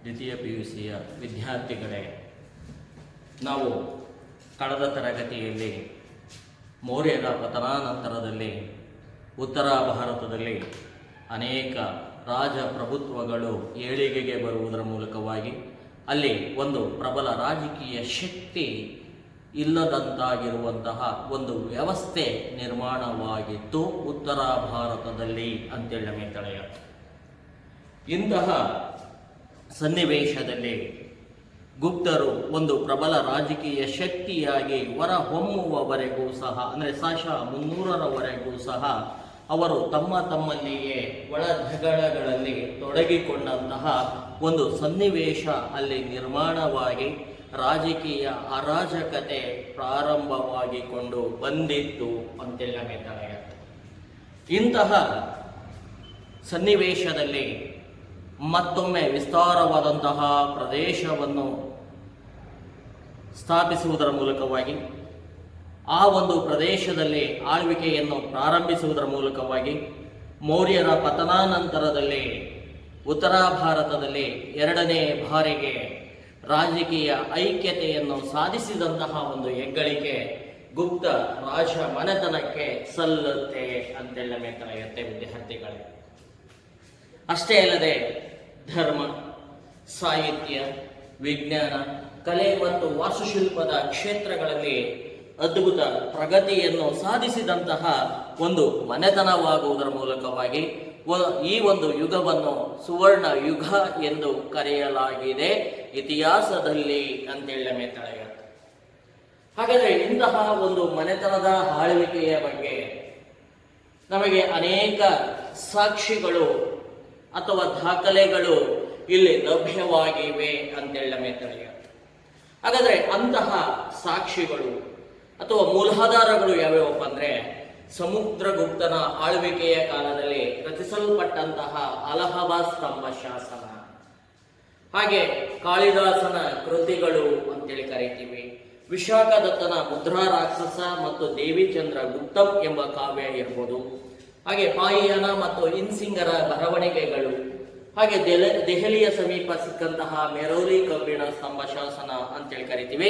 ದ್ವಿತೀಯ PUCಯ ವಿದ್ಯಾರ್ಥಿಗಳೇ, ನಾವು ಕಳೆದ ತರಗತಿಯಲ್ಲಿ ಮೌರ್ಯರ ಪತನಾನಂತರದಲ್ಲಿ ಉತ್ತರ ಭಾರತದಲ್ಲಿ ಅನೇಕ ರಾಜಪ್ರಭುತ್ವಗಳು ಏಳಿಗೆಗೆ ಬರುವುದರ ಮೂಲಕವಾಗಿ ಅಲ್ಲಿ ಒಂದು ಪ್ರಬಲ ರಾಜಕೀಯ ಶಕ್ತಿ ಇಲ್ಲದಂತಾಗಿರುವಂತಹ ಒಂದು ವ್ಯವಸ್ಥೆ ನಿರ್ಮಾಣವಾಗಿತ್ತು ಉತ್ತರ ಭಾರತದಲ್ಲಿ ಅಂತೇಳಿ ನಮಗೆ ತಿಳಿಯುತ್ತೆ. ಇಂತಹ ಸನ್ನಿವೇಶದಲ್ಲಿ ಗುಪ್ತರು ಒಂದು ಪ್ರಬಲ ರಾಜಕೀಯ ಶಕ್ತಿಯಾಗಿ ಹೊರಹೊಮ್ಮುವವರೆಗೂ ಸಹ, ಅಂದರೆ ಸಾಶ 300ರವರೆಗೂ ಸಹ ಅವರು ತಮ್ಮಲ್ಲಿಯೇ ಒಳ ಜಗಳಗಳಲ್ಲಿ ತೊಡಗಿಕೊಂಡಂತಹ ಒಂದು ಸನ್ನಿವೇಶ ಅಲ್ಲಿ ನಿರ್ಮಾಣವಾಗಿ ರಾಜಕೀಯ ಅರಾಜಕತೆ ಪ್ರಾರಂಭವಾಗಿಕೊಂಡು ಬಂದಿತ್ತು ಅಂತೇಳಿ ನಮಗೆ ತಿಳಿಯುತ್ತೆ. ಇಂತಹ ಸನ್ನಿವೇಶದಲ್ಲಿ ಮತ್ತೊಮ್ಮೆ ವಿಸ್ತಾರವಾದಂತಹ ಪ್ರದೇಶವನ್ನು ಸ್ಥಾಪಿಸುವುದರ ಮೂಲಕವಾಗಿ ಆ ಒಂದು ಪ್ರದೇಶದಲ್ಲಿ ಆಳ್ವಿಕೆಯನ್ನು ಪ್ರಾರಂಭಿಸುವುದರ ಮೂಲಕವಾಗಿ ಮೌರ್ಯರ ಪತನಾನಂತರದಲ್ಲಿ ಉತ್ತರ ಭಾರತದಲ್ಲಿ ಎರಡನೇ ಬಾರಿಗೆ ರಾಜಕೀಯ ಐಕ್ಯತೆಯನ್ನು ಸಾಧಿಸಿದಂತಹ ಒಂದು ಹೆಗ್ಗಳಿಕೆ ಗುಪ್ತ ರಾಜ ಮನೆತನಕ್ಕೆ ಸಲ್ಲುತ್ತೆ ಅಂತೇಳಿ ನಮಗೆ ತಿಳಿಯುತ್ತೆ ವಿದ್ಯಾರ್ಥಿಗಳೇ. ಅಷ್ಟೇ ಅಲ್ಲದೆ ಧರ್ಮ, ಸಾಹಿತ್ಯ, ವಿಜ್ಞಾನ, ಕಲೆ ಮತ್ತು ವಾಸ್ತುಶಿಲ್ಪದ ಕ್ಷೇತ್ರಗಳಲ್ಲಿ ಅದ್ಭುತ ಪ್ರಗತಿಯನ್ನು ಸಾಧಿಸಿದಂತಹ ಒಂದು ಮನೆತನವಾಗುವುದರ ಮೂಲಕವಾಗಿ ಈ ಒಂದು ಯುಗವನ್ನು ಸುವರ್ಣ ಯುಗ ಎಂದು ಕರೆಯಲಾಗಿದೆ ಇತಿಹಾಸದಲ್ಲಿ ಅಂತೇಳಿ ನಮಗೆ ತಿಳಿಯುತ್ತೆ. ಹಾಗಾದರೆ ಇಂತಹ ಒಂದು ಮನೆತನದ ಆಳ್ವಿಕೆಯ ಬಗ್ಗೆ ನಮಗೆ ಅನೇಕ ಸಾಕ್ಷಿಗಳು ಅಥವಾ ದಾಖಲೆಗಳು ಇಲ್ಲಿ ಲಭ್ಯವಾಗಿವೆ ಅಂತೇಳಿ ನಮಗೆ ತಿಳಿಯುತ್ತೆ. ಹಾಗಾದರೆ ಅಂತಹ ಸಾಕ್ಷಿಗಳು ಅಥವಾ ಮೂಲಾಧಾರಗಳು ಯಾವ್ಯಾವಪ್ಪ ಅಂದರೆ ಸಮುದ್ರಗುಪ್ತನ ಆಳ್ವಿಕೆಯ ಕಾಲದಲ್ಲಿ ರಚಿಸಲ್ಪಟ್ಟಂತಹ ಅಲಹಾಬಾದ್ ಸ್ತಂಭ ಶಾಸನ, ಹಾಗೆ ಕಾಳಿದಾಸನ ಕೃತಿಗಳು ಅಂತೇಳಿ ಕರಿತೀವಿ, ವಿಶಾಖದತ್ತನ ಮುದ್ರಾ ರಾಕ್ಷಸ ಮತ್ತು ದೇವಿಚಂದ್ರ ಗುಪ್ತಂ ಎಂಬ ಕಾವ್ಯ ಇರ್ಬೋದು, ಹಾಗೆ ಪಾಯಿಯಾನ ಮತ್ತು ಇನ್ಸಿಂಗರ ಬರವಣಿಗೆಗಳು, ಹಾಗೆ ದೆಹಲಿಯ ಸಮೀಪ ಸಿಕ್ಕಂತಹ ಮೆರೋಲಿ ಕಬ್ಬಿಣ ಸ್ತಂಭ ಶಾಸನ ಅಂತೇಳಿ ಕರಿತೀವಿ.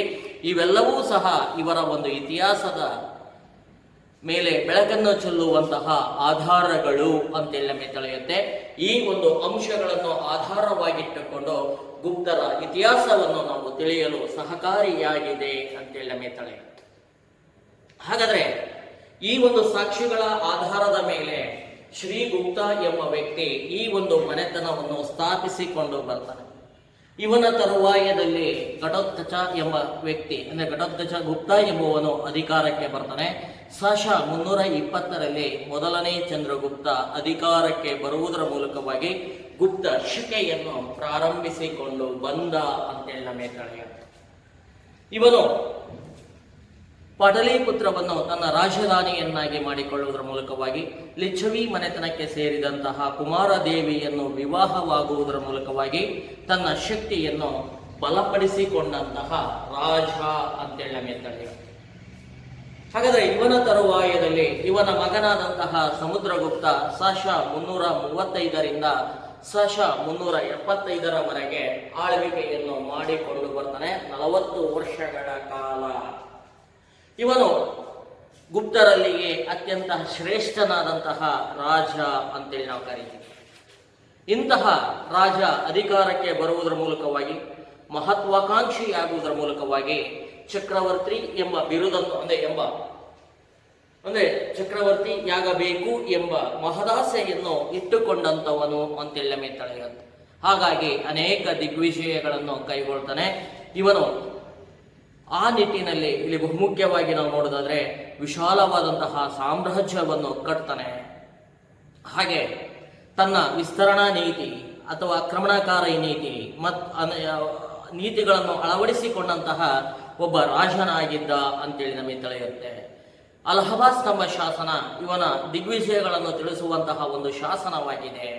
ಇವೆಲ್ಲವೂ ಸಹ ಇವರ ಒಂದು ಇತಿಹಾಸದ ಮೇಲೆ ಬೆಳಕನ್ನು ಚೆಲ್ಲುವಂತಹ ಆಧಾರಗಳು ಅಂತೇಳಿ ನಮಗೆ ತಿಳಿಯುತ್ತೆ. ಈ ಒಂದು ಅಂಶಗಳನ್ನು ಆಧಾರವಾಗಿಟ್ಟುಕೊಂಡು ಗುಪ್ತರ ಇತಿಹಾಸವನ್ನು ನಾವು ತಿಳಿಯಲು ಸಹಕಾರಿಯಾಗಿದೆ ಅಂತೇಳಿ ನಮಗೆ ತಿಳಿಯುತ್ತೆ. ಹಾಗಾದ್ರೆ ಈ ಒಂದು ಸಾಕ್ಷಿಗಳ ಆಧಾರದ ಮೇಲೆ ಶ್ರೀಗುಪ್ತ ಎಂಬ ವ್ಯಕ್ತಿ ಈ ಒಂದು ಮನೆತನವನ್ನು ಸ್ಥಾಪಿಸಿಕೊಂಡು ಬರ್ತಾನೆ. ಇವನ ತರುವಾಯದಲ್ಲಿ ಘಟೋತ್ಕಚ ಎಂಬ ವ್ಯಕ್ತಿ, ಅಂದರೆ ಘಟೋತ್ಕಚ ಗುಪ್ತ ಎಂಬುವನು ಅಧಿಕಾರಕ್ಕೆ ಬರ್ತಾನೆ. ಸಾಶ 320ರಲ್ಲಿ ಮೊದಲನೇ ಚಂದ್ರಗುಪ್ತ ಅಧಿಕಾರಕ್ಕೆ ಬರುವುದರ ಮೂಲಕವಾಗಿ ಗುಪ್ತ ಶಿಕೆಯನ್ನು ಪ್ರಾರಂಭಿಸಿಕೊಂಡು ಬಂದ ಅಂತೇಳಿ ನಮಗೆ ತಿಳಿಯುತ್ತೆ. ಇವನು ಪಾಟಲಿಪುತ್ರವನ್ನು ತನ್ನ ರಾಜಧಾನಿಯನ್ನಾಗಿ ಮಾಡಿಕೊಳ್ಳುವುದರ ಮೂಲಕವಾಗಿ ಲಿಚ್ಛವಿ ಮನೆತನಕ್ಕೆ ಸೇರಿದಂತಹ ಕುಮಾರದೇವಿಯನ್ನು ವಿವಾಹವಾಗುವುದರ ಮೂಲಕವಾಗಿ ತನ್ನ ಶಕ್ತಿಯನ್ನು ಬಲಪಡಿಸಿಕೊಂಡಂತಹ ರಾಜ ಅಂತೇಳಿ ನಮಗೆ ತಿಳಿಯುತ್ತೆ. ಹಾಗಾದರೆ ಇವನ ತರುವಾಯದಲ್ಲಿ ಇವನ ಮಗನಾದಂತಹ ಸಮುದ್ರಗುಪ್ತ ಸಾಶ 335ರಿಂದ ಸಾಶ 375ರವರೆಗೆ ಆಳ್ವಿಕೆಯನ್ನು ಮಾಡಿಕೊಂಡು ಬರ್ತಾನೆ. 40 ವರ್ಷಗಳ ಕಾಲ ಇವನು ಗುಪ್ತರಲ್ಲಿಯೇ ಅತ್ಯಂತ ಶ್ರೇಷ್ಠನಾದಂತಹ ರಾಜ ಅಂತೇಳಿ ನಾವು ಕರೀತೀವಿ. ಇಂತಹ ರಾಜ ಅಧಿಕಾರಕ್ಕೆ ಬರುವುದರ ಮೂಲಕವಾಗಿ ಮಹತ್ವಾಕಾಂಕ್ಷಿಯಾಗುವುದರ ಮೂಲಕವಾಗಿ ಚಕ್ರವರ್ತಿ ಎಂಬ ಬಿರುದನ್ನು ಅಂದರೆ ಚಕ್ರವರ್ತಿಯಾಗಬೇಕು ಎಂಬ ಮಹದಾಸೆಯನ್ನು ಇಟ್ಟುಕೊಂಡಂತವನು ಅಂತೇಳಿ ನಮಗೆ ತಿಳಿಯುತ್ತೆ. ಹಾಗಾಗಿ ಅನೇಕ ದಿಗ್ವಿಜಯಗಳನ್ನು ಕೈಗೊಳ್ತಾನೆ. ಇವನು ಆ ನಿಟ್ಟಿನಲ್ಲಿ ಇಲ್ಲಿ ಬಹುಮುಖ್ಯವಾಗಿ ನಾವು ನೋಡೋದಾದ್ರೆ ವಿಶಾಲವಾದಂತಹ ಸಾಮ್ರಾಜ್ಯವನ್ನು ಕಟ್ತಾನೆ. ಹಾಗೆ ತನ್ನ ವಿಸ್ತರಣಾ ನೀತಿ ಅಥವಾ ಆಕ್ರಮಣಕಾರಿ ನೀತಿ ನೀತಿಗಳನ್ನು ಅಳವಡಿಸಿಕೊಂಡಂತಹ ಒಬ್ಬ ರಾಜನಾಗಿದ್ದ ಅಂತೇಳಿ ನಮಗೆ ತಿಳಿಯುತ್ತೆ. ಅಲಹಾಬಾದ್ ಸ್ತಂಭ ಶಾಸನ ಇವನ ದಿಗ್ವಿಜಯಗಳನ್ನು ತಿಳಿಸುವಂತಹ ಒಂದು ಶಾಸನವಾಗಿದೆ.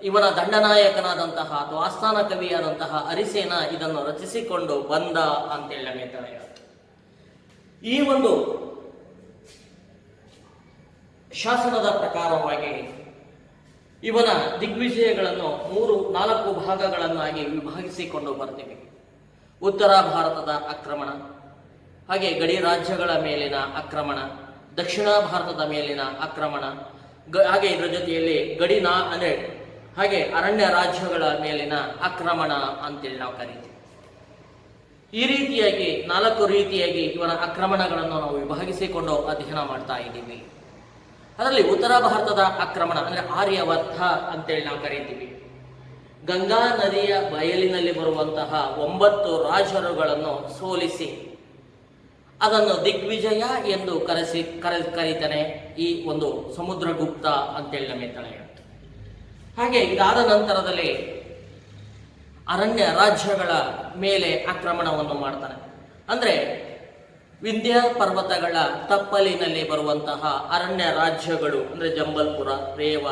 ಇವನ ದಂಡನಾಯಕನಾದಂತಹ ಅಥವಾ ಆಸ್ಥಾನ ಕವಿಯಾದಂತಹ ಅರಿಸೇನ ಇದನ್ನು ರಚಿಸಿಕೊಂಡು ಬಂದ ಅಂತೇಳಿ ನಮಗೆ ತಿಳಿಯುತ್ತೆ. ಈ ಒಂದು ಶಾಸನದ ಪ್ರಕಾರವಾಗಿ ಇವನ ದಿಗ್ವಿಜಯಗಳನ್ನು 3-4 ಭಾಗಗಳನ್ನಾಗಿ ವಿಭಾಗಿಸಿಕೊಂಡು ಬರ್ತೀವಿ. ಉತ್ತರ ಭಾರತದ ಆಕ್ರಮಣ, ಹಾಗೆ ಗಡಿ ರಾಜ್ಯಗಳ ಮೇಲಿನ ಆಕ್ರಮಣ, ದಕ್ಷಿಣ ಭಾರತದ ಮೇಲಿನ ಆಕ್ರಮಣ, ಹಾಗೆ ಇದರ ಜೊತೆಯಲ್ಲಿ ಅಂದರೆ ಹಾಗೆ ಅರಣ್ಯ ರಾಜ್ಯಗಳ ಮೇಲಿನ ಆಕ್ರಮಣ ಅಂತೇಳಿ ನಾವು ಕರೀತೀವಿ. ಈ ರೀತಿಯಾಗಿ 4 ರೀತಿಯಾಗಿ ಇವನ ಆಕ್ರಮಣಗಳನ್ನು ನಾವು ವಿಭಾಗಿಸಿಕೊಂಡು ಅಧ್ಯಯನ ಮಾಡ್ತಾ ಇದ್ದೀವಿ. ಅದರಲ್ಲಿ ಉತ್ತರ ಭಾರತದ ಆಕ್ರಮಣ ಅಂದರೆ ಆರ್ಯವರ್ತ ಅಂತೇಳಿ ನಾವು ಕರೀತೀವಿ. ಗಂಗಾ ನದಿಯ ಬಯಲಿನಲ್ಲಿ ಬರುವಂತಹ 9 ರಾಜರುಗಳನ್ನು ಸೋಲಿಸಿ ಅದನ್ನು ದಿಗ್ವಿಜಯ ಎಂದು ಕರೀತಾನೆ ಈ ಒಂದು ಸಮುದ್ರಗುಪ್ತ ಅಂತೇಳಿ ನಮಗೆ ತಿಳಿಯುತ್ತೆ. ಹಾಗೆ ಇದಾದ ನಂತರದಲ್ಲಿ ಅರಣ್ಯ ರಾಜ್ಯಗಳ ಮೇಲೆ ಆಕ್ರಮಣವನ್ನು ಮಾಡ್ತಾನೆ. ಅಂದರೆ ವಿಂಧ್ಯ ಪರ್ವತಗಳ ತಪ್ಪಲಿನಲ್ಲಿ ಬರುವಂತಹ ಅರಣ್ಯ ರಾಜ್ಯಗಳು ಅಂದರೆ ಜಂಬಲ್ಪುರ, ರೇವ,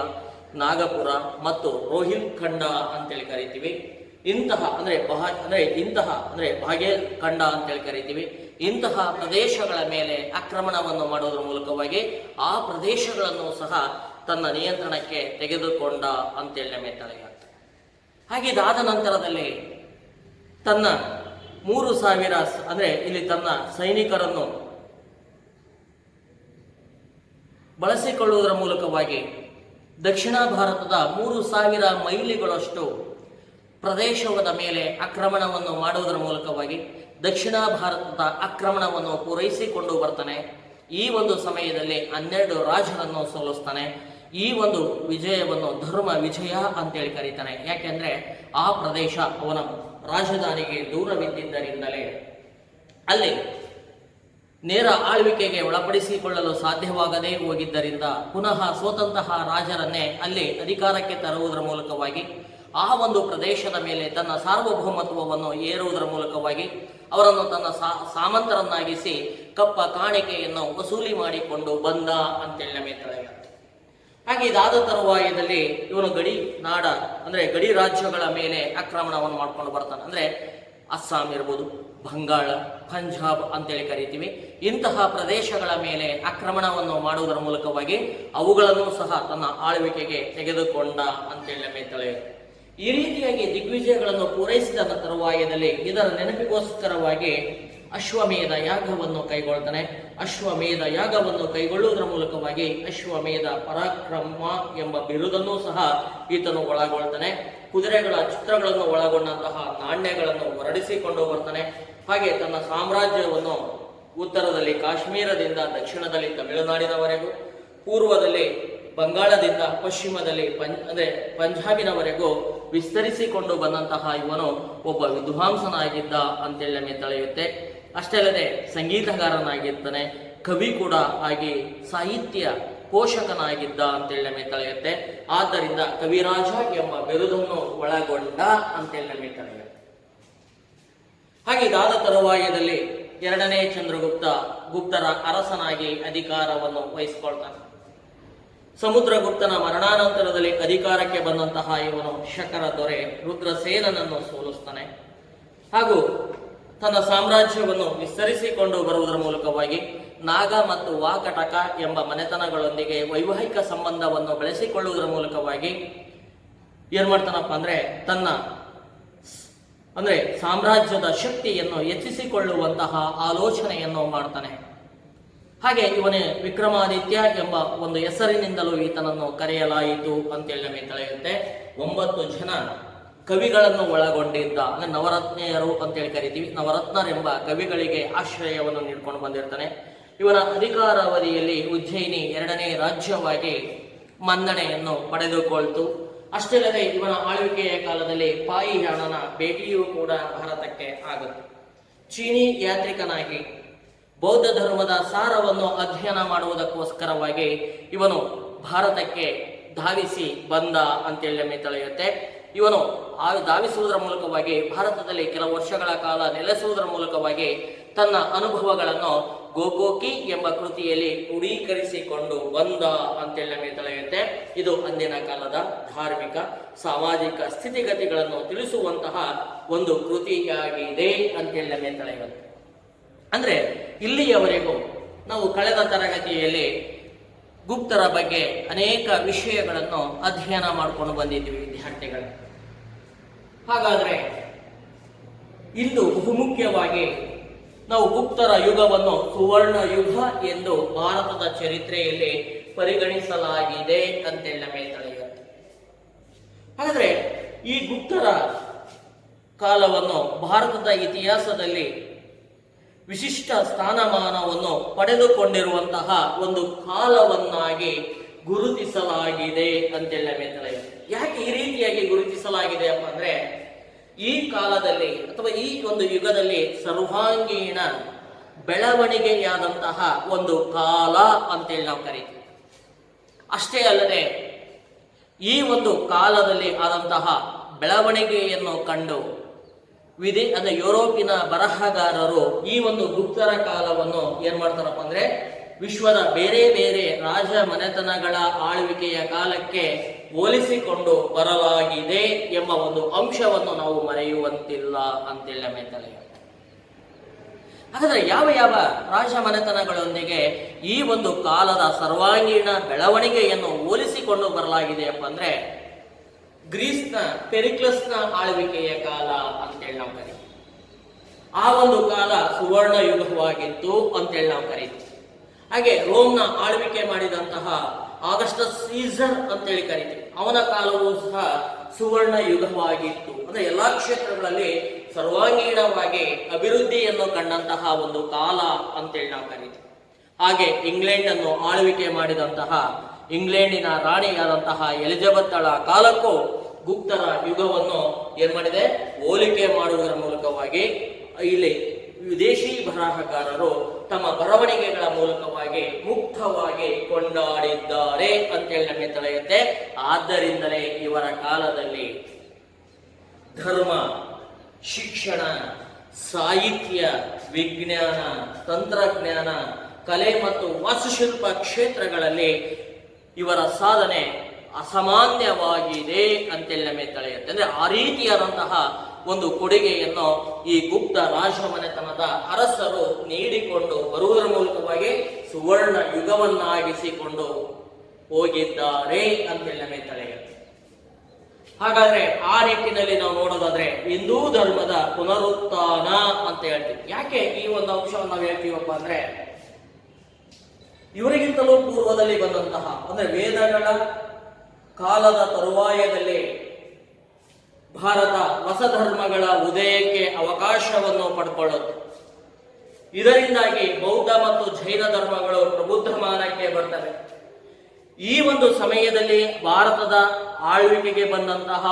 ನಾಗಪುರ ಮತ್ತು ರೋಹಿಲ್ಖಂಡ ಅಂತೇಳಿ ಕರಿತೀವಿ. ಇಂತಹ ಬಾಗೇಲ್ ಖಂಡ ಅಂತೇಳಿ ಕರಿತೀವಿ. ಇಂತಹ ಪ್ರದೇಶಗಳ ಮೇಲೆ ಆಕ್ರಮಣವನ್ನು ಮಾಡೋದ್ರ ಮೂಲಕವಾಗಿ ಆ ಪ್ರದೇಶಗಳನ್ನು ಸಹ ತನ್ನ ನಿಯಂತ್ರಣಕ್ಕೆ ತೆಗೆದುಕೊಂಡ ಅಂತೇಳಿ ನಮಗೆ ತಿಳಿಯುತ್ತೆ. ಹಾಗೆ ಇದಾದ ನಂತರದಲ್ಲಿ ತನ್ನ 3,000 ಇಲ್ಲಿ ತನ್ನ ಸೈನಿಕರನ್ನು ಬಳಸಿಕೊಳ್ಳುವುದರ ಮೂಲಕವಾಗಿ ದಕ್ಷಿಣ ಭಾರತದ 3,000 ಮೈಲಿಗಳಷ್ಟು ಪ್ರದೇಶದ ಮೇಲೆ ಆಕ್ರಮಣವನ್ನು ಮಾಡುವುದರ ಮೂಲಕವಾಗಿ ದಕ್ಷಿಣ ಭಾರತದ ಆಕ್ರಮಣವನ್ನು ಪೂರೈಸಿಕೊಂಡು ಬರ್ತಾನೆ. ಈ ಒಂದು ಸಮಯದಲ್ಲಿ 12 ರಾಜರನ್ನು ಸೋಲಿಸ್ತಾನೆ. ಈ ಒಂದು ವಿಜಯವನ್ನು ಧರ್ಮ ವಿಜಯ ಅಂತೇಳಿ ಕರೀತಾನೆ. ಯಾಕೆಂದ್ರೆ ಆ ಪ್ರದೇಶ ಅವನ ರಾಜಧಾನಿಗೆ ದೂರವಿದ್ದಿದ್ದರಿಂದಲೇ ಅಲ್ಲಿ ನೇರ ಆಳ್ವಿಕೆಗೆ ಒಳಪಡಿಸಿಕೊಳ್ಳಲು ಸಾಧ್ಯವಾಗದೇ ಹೋಗಿದ್ದರಿಂದ ಪುನಃ ಸೋತಂತಹ ರಾಜರನ್ನೇ ಅಲ್ಲಿ ಅಧಿಕಾರಕ್ಕೆ ತರುವುದರ ಮೂಲಕವಾಗಿ ಆ ಒಂದು ಪ್ರದೇಶದ ಮೇಲೆ ತನ್ನ ಸಾರ್ವಭೌಮತ್ವವನ್ನು ಏರುವುದರ ಮೂಲಕವಾಗಿ ಅವರನ್ನು ತನ್ನ ಸಾಮಂತರನ್ನಾಗಿಸಿ ಕಪ್ಪ ಕಾಣಿಕೆಯನ್ನು ವಸೂಲಿ ಮಾಡಿಕೊಂಡು ಬಂದ ಅಂತೇಳಿ ನಮಗೆ ತಿಳಿಯುತ್ತೆ. ಹಾಗೆ ಇದಾದ ತರುವಾಯದಲ್ಲಿ ಇವನು ಗಡಿ ರಾಜ್ಯಗಳ ಮೇಲೆ ಆಕ್ರಮಣವನ್ನು ಮಾಡ್ಕೊಂಡು ಬರ್ತಾನೆ. ಅಂದ್ರೆ ಅಸ್ಸಾಂ ಇರ್ಬೋದು, ಬಂಗಾಳ, ಪಂಜಾಬ್ ಅಂತೇಳಿ ಕರಿತೀವಿ. ಇಂತಹ ಪ್ರದೇಶಗಳ ಮೇಲೆ ಆಕ್ರಮಣವನ್ನು ಮಾಡುವುದರ ಮೂಲಕವಾಗಿ ಅವುಗಳನ್ನು ಸಹ ತನ್ನ ಆಳ್ವಿಕೆಗೆ ತೆಗೆದುಕೊಂಡ ಅಂತೇಳಿ ನಮಗೆ ತಿಳಿಯುತ್ತೆ. ಈ ರೀತಿಯಾಗಿ ದಿಗ್ವಿಜಯಗಳನ್ನು ಪೂರೈಸಿದ ತರುವಾಯದಲ್ಲಿ ಇದರ ನೆನಪಿಗೋಸ್ಕರವಾಗಿ ಅಶ್ವಮೇಧ ಯಾಗವನ್ನು ಕೈಗೊಳ್ತಾನೆ. ಅಶ್ವಮೇಧ ಯಾಗವನ್ನು ಕೈಗೊಳ್ಳುವುದರ ಮೂಲಕವಾಗಿ ಅಶ್ವಮೇಧ ಪರಾಕ್ರಮ ಎಂಬ ಬಿರುದನ್ನು ಸಹ ಈತನು ಒಳಗೊಳ್ತಾನೆ. ಕುದುರೆಗಳ ಚಿತ್ರಗಳನ್ನು ಒಳಗೊಂಡಂತಹ ನಾಣ್ಯಗಳನ್ನು ಹೊರಡಿಸಿಕೊಂಡು ಬರ್ತಾನೆ. ಹಾಗೆ ತನ್ನ ಸಾಮ್ರಾಜ್ಯವನ್ನು ಉತ್ತರದಲ್ಲಿ ಕಾಶ್ಮೀರದಿಂದ ದಕ್ಷಿಣದಲ್ಲಿ ತಮಿಳುನಾಡಿನವರೆಗೂ, ಪೂರ್ವದಲ್ಲಿ ಬಂಗಾಳದಿಂದ ಪಶ್ಚಿಮದಲ್ಲಿ ಪಂಜಾಬಿನವರೆಗೂ ವಿಸ್ತರಿಸಿಕೊಂಡು ಬಂದಂತಹ ಇವನು ಒಬ್ಬ ವಿದ್ವಾಂಸನಾಗಿದ್ದ ಅಂತೇಳಿ ನಮಗೆ ತಿಳಿಯುತ್ತೆ. ಅಷ್ಟೇ ಅಲ್ಲದೆ ಸಂಗೀತಗಾರನಾಗಿದ್ದಾನೆ, ಕವಿ ಕೂಡ ಆಗಿ ಸಾಹಿತ್ಯ ಪೋಷಕನಾಗಿದ್ದ ಅಂತೇಳಿ ನಮಗೆ ತಿಳಿಯುತ್ತೆ. ಆದ್ದರಿಂದ ಕವಿರಾಜ ಎಂಬ ಬಿರುದನ್ನು ಒಳಗೊಂಡ ಅಂತೇಳಿ ನಮಗೆ ತಿಳಿಯುತ್ತೆ. ಹಾಗೆ ಇದಾದ ತರುವಾಯದಲ್ಲಿ 2ನೇ ಗುಪ್ತರ ಅರಸನಾಗಿ ಅಧಿಕಾರವನ್ನು ವಹಿಸಿಕೊಳ್ತಾನೆ. ಸಮುದ್ರಗುಪ್ತನ ಮರಣಾನಂತರದಲ್ಲಿ ಅಧಿಕಾರಕ್ಕೆ ಬಂದಂತಹ ಇವನು ಶಕರ ದೊರೆ ರುದ್ರಸೇನನನ್ನು ಸೋಲಿಸ್ತಾನೆ. ಹಾಗೂ ತನ್ನ ಸಾಮ್ರಾಜ್ಯವನ್ನು ವಿಸ್ತರಿಸಿಕೊಂಡು ಬರುವುದರ ಮೂಲಕವಾಗಿ ನಾಗ ಮತ್ತು ವಾಕಟಕ ಎಂಬ ಮನೆತನಗಳೊಂದಿಗೆ ವೈವಾಹಿಕ ಸಂಬಂಧವನ್ನು ಬೆಳೆಸಿಕೊಳ್ಳುವುದರ ಮೂಲಕವಾಗಿ ಏನ್ ಮಾಡ್ತಾನಪ್ಪ ತನ್ನ ಸಾಮ್ರಾಜ್ಯದ ಶಕ್ತಿಯನ್ನು ಹೆಚ್ಚಿಸಿಕೊಳ್ಳುವಂತಹ ಆಲೋಚನೆಯನ್ನು ಮಾಡ್ತಾನೆ. ಹಾಗೆ ಇವನೇ ವಿಕ್ರಮಾದಿತ್ಯ ಎಂಬ ಒಂದು ಹೆಸರಿನಿಂದಲೂ ಈತನನ್ನು ಕರೆಯಲಾಯಿತು ಅಂತೇಳಿ ನಮಗೆ ತಿಳಿಯುತ್ತೆ. 9 ಜನ ಕವಿಗಳನ್ನು ಒಳಗೊಂಡಿದ್ದ ನವರತ್ನೆಯರು ಅಂತೇಳಿ ಕರಿತೀವಿ. ನವರತ್ನರೆಂಬ ಕವಿಗಳಿಗೆ ಆಶ್ರಯವನ್ನು ನೀಡಿಕೊಂಡು ಬಂದಿರ್ತಾನೆ. ಇವನ ಅಧಿಕಾರಾವಧಿಯಲ್ಲಿ ಉಜ್ಜಯಿನಿ 2ನೇ ರಾಜ್ಯವಾಗಿ ಮನ್ನಣೆಯನ್ನು ಪಡೆದುಕೊಳ್ತು. ಅಷ್ಟೇ ಅಲ್ಲದೆ ಇವನ ಆಳ್ವಿಕೆಯ ಕಾಲದಲ್ಲಿ ಪಾಯಿಯಾಣನ ಭೇಟಿಯೂ ಕೂಡ ಭಾರತಕ್ಕೆ ಆಗುತ್ತೆ. ಚೀನಿ ಯಾತ್ರಿಕನಾಗಿ ಬೌದ್ಧ ಧರ್ಮದ ಸಾರವನ್ನು ಅಧ್ಯಯನ ಮಾಡುವುದಕ್ಕೋಸ್ಕರವಾಗಿ ಇವನು ಭಾರತಕ್ಕೆ ಧಾವಿಸಿ ಬಂದ ಅಂತೇಳಿ ನಮಗೆ ತಿಳಿಯುತ್ತೆ. ಇವನು ಧಾವಿಸುವುದರ ಮೂಲಕವಾಗಿ ಭಾರತದಲ್ಲಿ ಕೆಲವು ವರ್ಷಗಳ ಕಾಲ ನೆಲೆಸುವುದರ ಮೂಲಕವಾಗಿ ತನ್ನ ಅನುಭವಗಳನ್ನು ಗೋಕೋಕಿ ಎಂಬ ಕೃತಿಯಲ್ಲಿ ಕ್ರೋಢೀಕರಿಸಿಕೊಂಡು ಬಂದ ಅಂತೇಳಿ ನಮಗೆ ತಿಳಿಯುತ್ತೆ. ಇದು ಅಂದಿನ ಕಾಲದ ಧಾರ್ಮಿಕ ಸಾಮಾಜಿಕ ಸ್ಥಿತಿಗತಿಗಳನ್ನು ತಿಳಿಸುವಂತಹ ಒಂದು ಕೃತಿಯಾಗಿದೆ ಅಂತೇಳಿ ನಮಗೆ ತಿಳಿಯುತ್ತೆ. ಇಲ್ಲಿಯವರೆಗೂ ನಾವು ಕಳೆದ ತರಗತಿಯಲ್ಲಿ ಗುಪ್ತರ ಬಗ್ಗೆ ಅನೇಕ ವಿಷಯಗಳನ್ನು ಅಧ್ಯಯನ ಮಾಡಿಕೊಂಡು ಬಂದಿದ್ದೀವಿ ವಿದ್ಯಾರ್ಥಿಗಳು. ಹಾಗಾದರೆ ಇಂದು ಬಹುಮುಖ್ಯವಾಗಿ ನಾವು ಗುಪ್ತರ ಯುಗವನ್ನು ಸುವರ್ಣ ಯುಗ ಎಂದು ಭಾರತದ ಚರಿತ್ರೆಯಲ್ಲಿ ಪರಿಗಣಿಸಲಾಗಿದೆ ಅಂತೇಳಿ ನಮಗೆ ತಿಳಿಯುತ್ತೆ. ಹಾಗಾದರೆ ಈ ಗುಪ್ತರ ಕಾಲವನ್ನು ಭಾರತದ ಇತಿಹಾಸದಲ್ಲಿ ವಿಶಿಷ್ಟ ಸ್ಥಾನಮಾನವನ್ನು ಪಡೆದುಕೊಂಡಿರುವಂತಹ ಒಂದು ಕಾಲವನ್ನಾಗಿ ಗುರುತಿಸಲಾಗಿದೆ ಅಂತೇಳಿ ನಮಗೆ ತಿಳಿಯುತ್ತೆ. ಯಾಕೆ ಈ ರೀತಿಯಾಗಿ ಗುರುತಿಸಲಾಗಿದೆ ಅಂದ್ರೆ ಈ ಕಾಲದಲ್ಲಿ ಅಥವಾ ಈ ಒಂದು ಯುಗದಲ್ಲಿ ಸರ್ವಾಂಗೀಣ ಬೆಳವಣಿಗೆಯಾದಂತಹ ಒಂದು ಕಾಲ ಅಂತೇಳಿ ನಾವು ಕರೀತೀವಿ. ಅಷ್ಟೇ ಅಲ್ಲದೆ ಈ ಒಂದು ಕಾಲದಲ್ಲಿ ಆದಂತಹ ಬೆಳವಣಿಗೆಯನ್ನು ಕಂಡು ಅಂದ್ರೆ ಯುರೋಪಿನ ಬರಹಗಾರರು ಈ ಒಂದು ಗುಪ್ತರ ಕಾಲವನ್ನು ಏನ್ ಮಾಡ್ತಾರಪ್ಪ ಅಂದ್ರೆ ವಿಶ್ವದ ಬೇರೆ ಬೇರೆ ರಾಜ ಮನೆತನಗಳ ಆಳ್ವಿಕೆಯ ಕಾಲಕ್ಕೆ ಹೋಲಿಸಿಕೊಂಡು ಬರಲಾಗಿದೆ ಎಂಬ ಒಂದು ಅಂಶವನ್ನು ನಾವು ಮರೆಯುವಂತಿಲ್ಲ ಅಂತೇಳಿ ನಮಗೆ ತಿಳಿಯುತ್ತೆ. ಹಾಗಾದ್ರೆ ಯಾವ ಯಾವ ರಾಜ ಮನೆತನಗಳೊಂದಿಗೆ ಈ ಒಂದು ಕಾಲದ ಸರ್ವಾಂಗೀಣ ಬೆಳವಣಿಗೆಯನ್ನು ಹೋಲಿಸಿಕೊಂಡು ಬರಲಾಗಿದೆಯಪ್ಪ ಅಂದ್ರೆ ಗ್ರೀಸ್ನ ಪೆರಿಕ್ಲಸ್ನ ಆಳ್ವಿಕೆಯ ಕಾಲ ಅಂತೇಳಿ ನಾವು ಕರೀತೀವಿ. ಆ ಒಂದು ಕಾಲ ಸುವರ್ಣ ಯುಗವಾಗಿತ್ತು ಅಂತೇಳಿ ನಾವು ಕರೀತೀವಿ. ಹಾಗೆ ರೋಮ್ನ ಆಳ್ವಿಕೆ ಮಾಡಿದಂತಹ ಆಗಸ್ಟಸ್ ಸೀಸರ್ ಅಂತೇಳಿ ಕರೀತೀವಿ. ಅವನ ಕಾಲವೂ ಸಹ ಸುವರ್ಣ ಯುಗವಾಗಿತ್ತು. ಅಂದ್ರೆ ಎಲ್ಲಾ ಕ್ಷೇತ್ರಗಳಲ್ಲಿ ಸರ್ವಾಂಗೀಣವಾಗಿ ಅಭಿವೃದ್ಧಿಯನ್ನು ಕಂಡಂತಹ ಒಂದು ಕಾಲ ಅಂತೇಳಿ ನಾವು ಕರೀತೀವಿ. ಹಾಗೆ ಇಂಗ್ಲೆಂಡ್ ಅನ್ನು ಆಳ್ವಿಕೆ ಮಾಡಿದಂತಹ ಇಂಗ್ಲೆಂಡಿನ ರಾಣಿಯಾದಂತಹ ಎಲಿಜಬೆತ್ತಳ ಕಾಲಕ್ಕೂ ಗುಪ್ತರ ಯುಗವನ್ನು ಏನ್ ಮಾಡಿದೆ ಹೋಲಿಕೆ ಮಾಡುವುದರ ಮೂಲಕವಾಗಿ ಇಲ್ಲಿ ವಿದೇಶಿ ಬರಹಗಾರರು ತಮ್ಮ ಬರವಣಿಗೆಗಳ ಮೂಲಕವಾಗಿ ಮುಕ್ತವಾಗಿ ಕೊಂಡಾಡಿದ್ದಾರೆ ಅಂತೇಳಿ ನಮಗೆ ತಿಳಿಯುತ್ತೆ. ಆದ್ದರಿಂದಲೇ ಇವರ ಕಾಲದಲ್ಲಿ ಧರ್ಮ, ಶಿಕ್ಷಣ, ಸಾಹಿತ್ಯ, ವಿಜ್ಞಾನ, ತಂತ್ರಜ್ಞಾನ, ಕಲೆ ಮತ್ತು ವಾಸ್ತುಶಿಲ್ಪ ಕ್ಷೇತ್ರಗಳಲ್ಲಿ ಇವರ ಸಾಧನೆ ಅಸಾಮಾನ್ಯವಾಗಿದೆ ಅಂತೇಳಿ ನಮಗೆ ತಿಳಿಯುತ್ತೆ. ಅಂದ್ರೆ ಆ ರೀತಿಯಾದಂತಹ ಒಂದು ಕೊಡುಗೆಯನ್ನು ಈ ಗುಪ್ತ ರಾಜಮನೆತನದ ಅರಸರು ನೀಡಿಕೊಂಡು ಬರುವುದರ ಮೂಲಕವಾಗಿ ಸುವರ್ಣ ಯುಗವನ್ನಾಗಿಸಿಕೊಂಡು ಹೋಗಿದ್ದಾರೆ ಅಂತೇಳಿ ನಮಗೆ ತಿಳಿಯುತ್ತೆ. ಹಾಗಾದ್ರೆ ಆ ನಿಟ್ಟಿನಲ್ಲಿ ನಾವು ನೋಡೋದಾದ್ರೆ ಹಿಂದೂ ಧರ್ಮದ ಪುನರುತ್ಥಾನ ಅಂತ ಹೇಳ್ತೀವಿ. ಯಾಕೆ ಈ ಒಂದು ಅಂಶವನ್ನು ನಾವು ಹೇಳ್ತೀವಪ್ಪ ಅಂದ್ರೆ ಇವರಿಗಿಂತಲೂ ಪೂರ್ವದಲ್ಲಿ ಬಂದಂತಹ ಅಂದ್ರೆ ವೇದಗಳ ಕಾಲದ ತರುವಾಯದಲ್ಲಿ ಭಾರತ ಹೊಸ ಧರ್ಮಗಳ ಉದಯಕ್ಕೆ ಅವಕಾಶವನ್ನು ಪಡ್ಕೊಳ್ಳುತ್ತೆ. ಇದರಿಂದಾಗಿ ಬೌದ್ಧ ಮತ್ತು ಜೈನ ಧರ್ಮಗಳು ಪ್ರಬುದ್ಧಮಾನಕ್ಕೆ ಬರ್ತವೆ. ಈ ಒಂದು ಸಮಯದಲ್ಲಿ ಭಾರತದ ಆಳ್ವಿಕೆಗೆ ಬಂದಂತಹ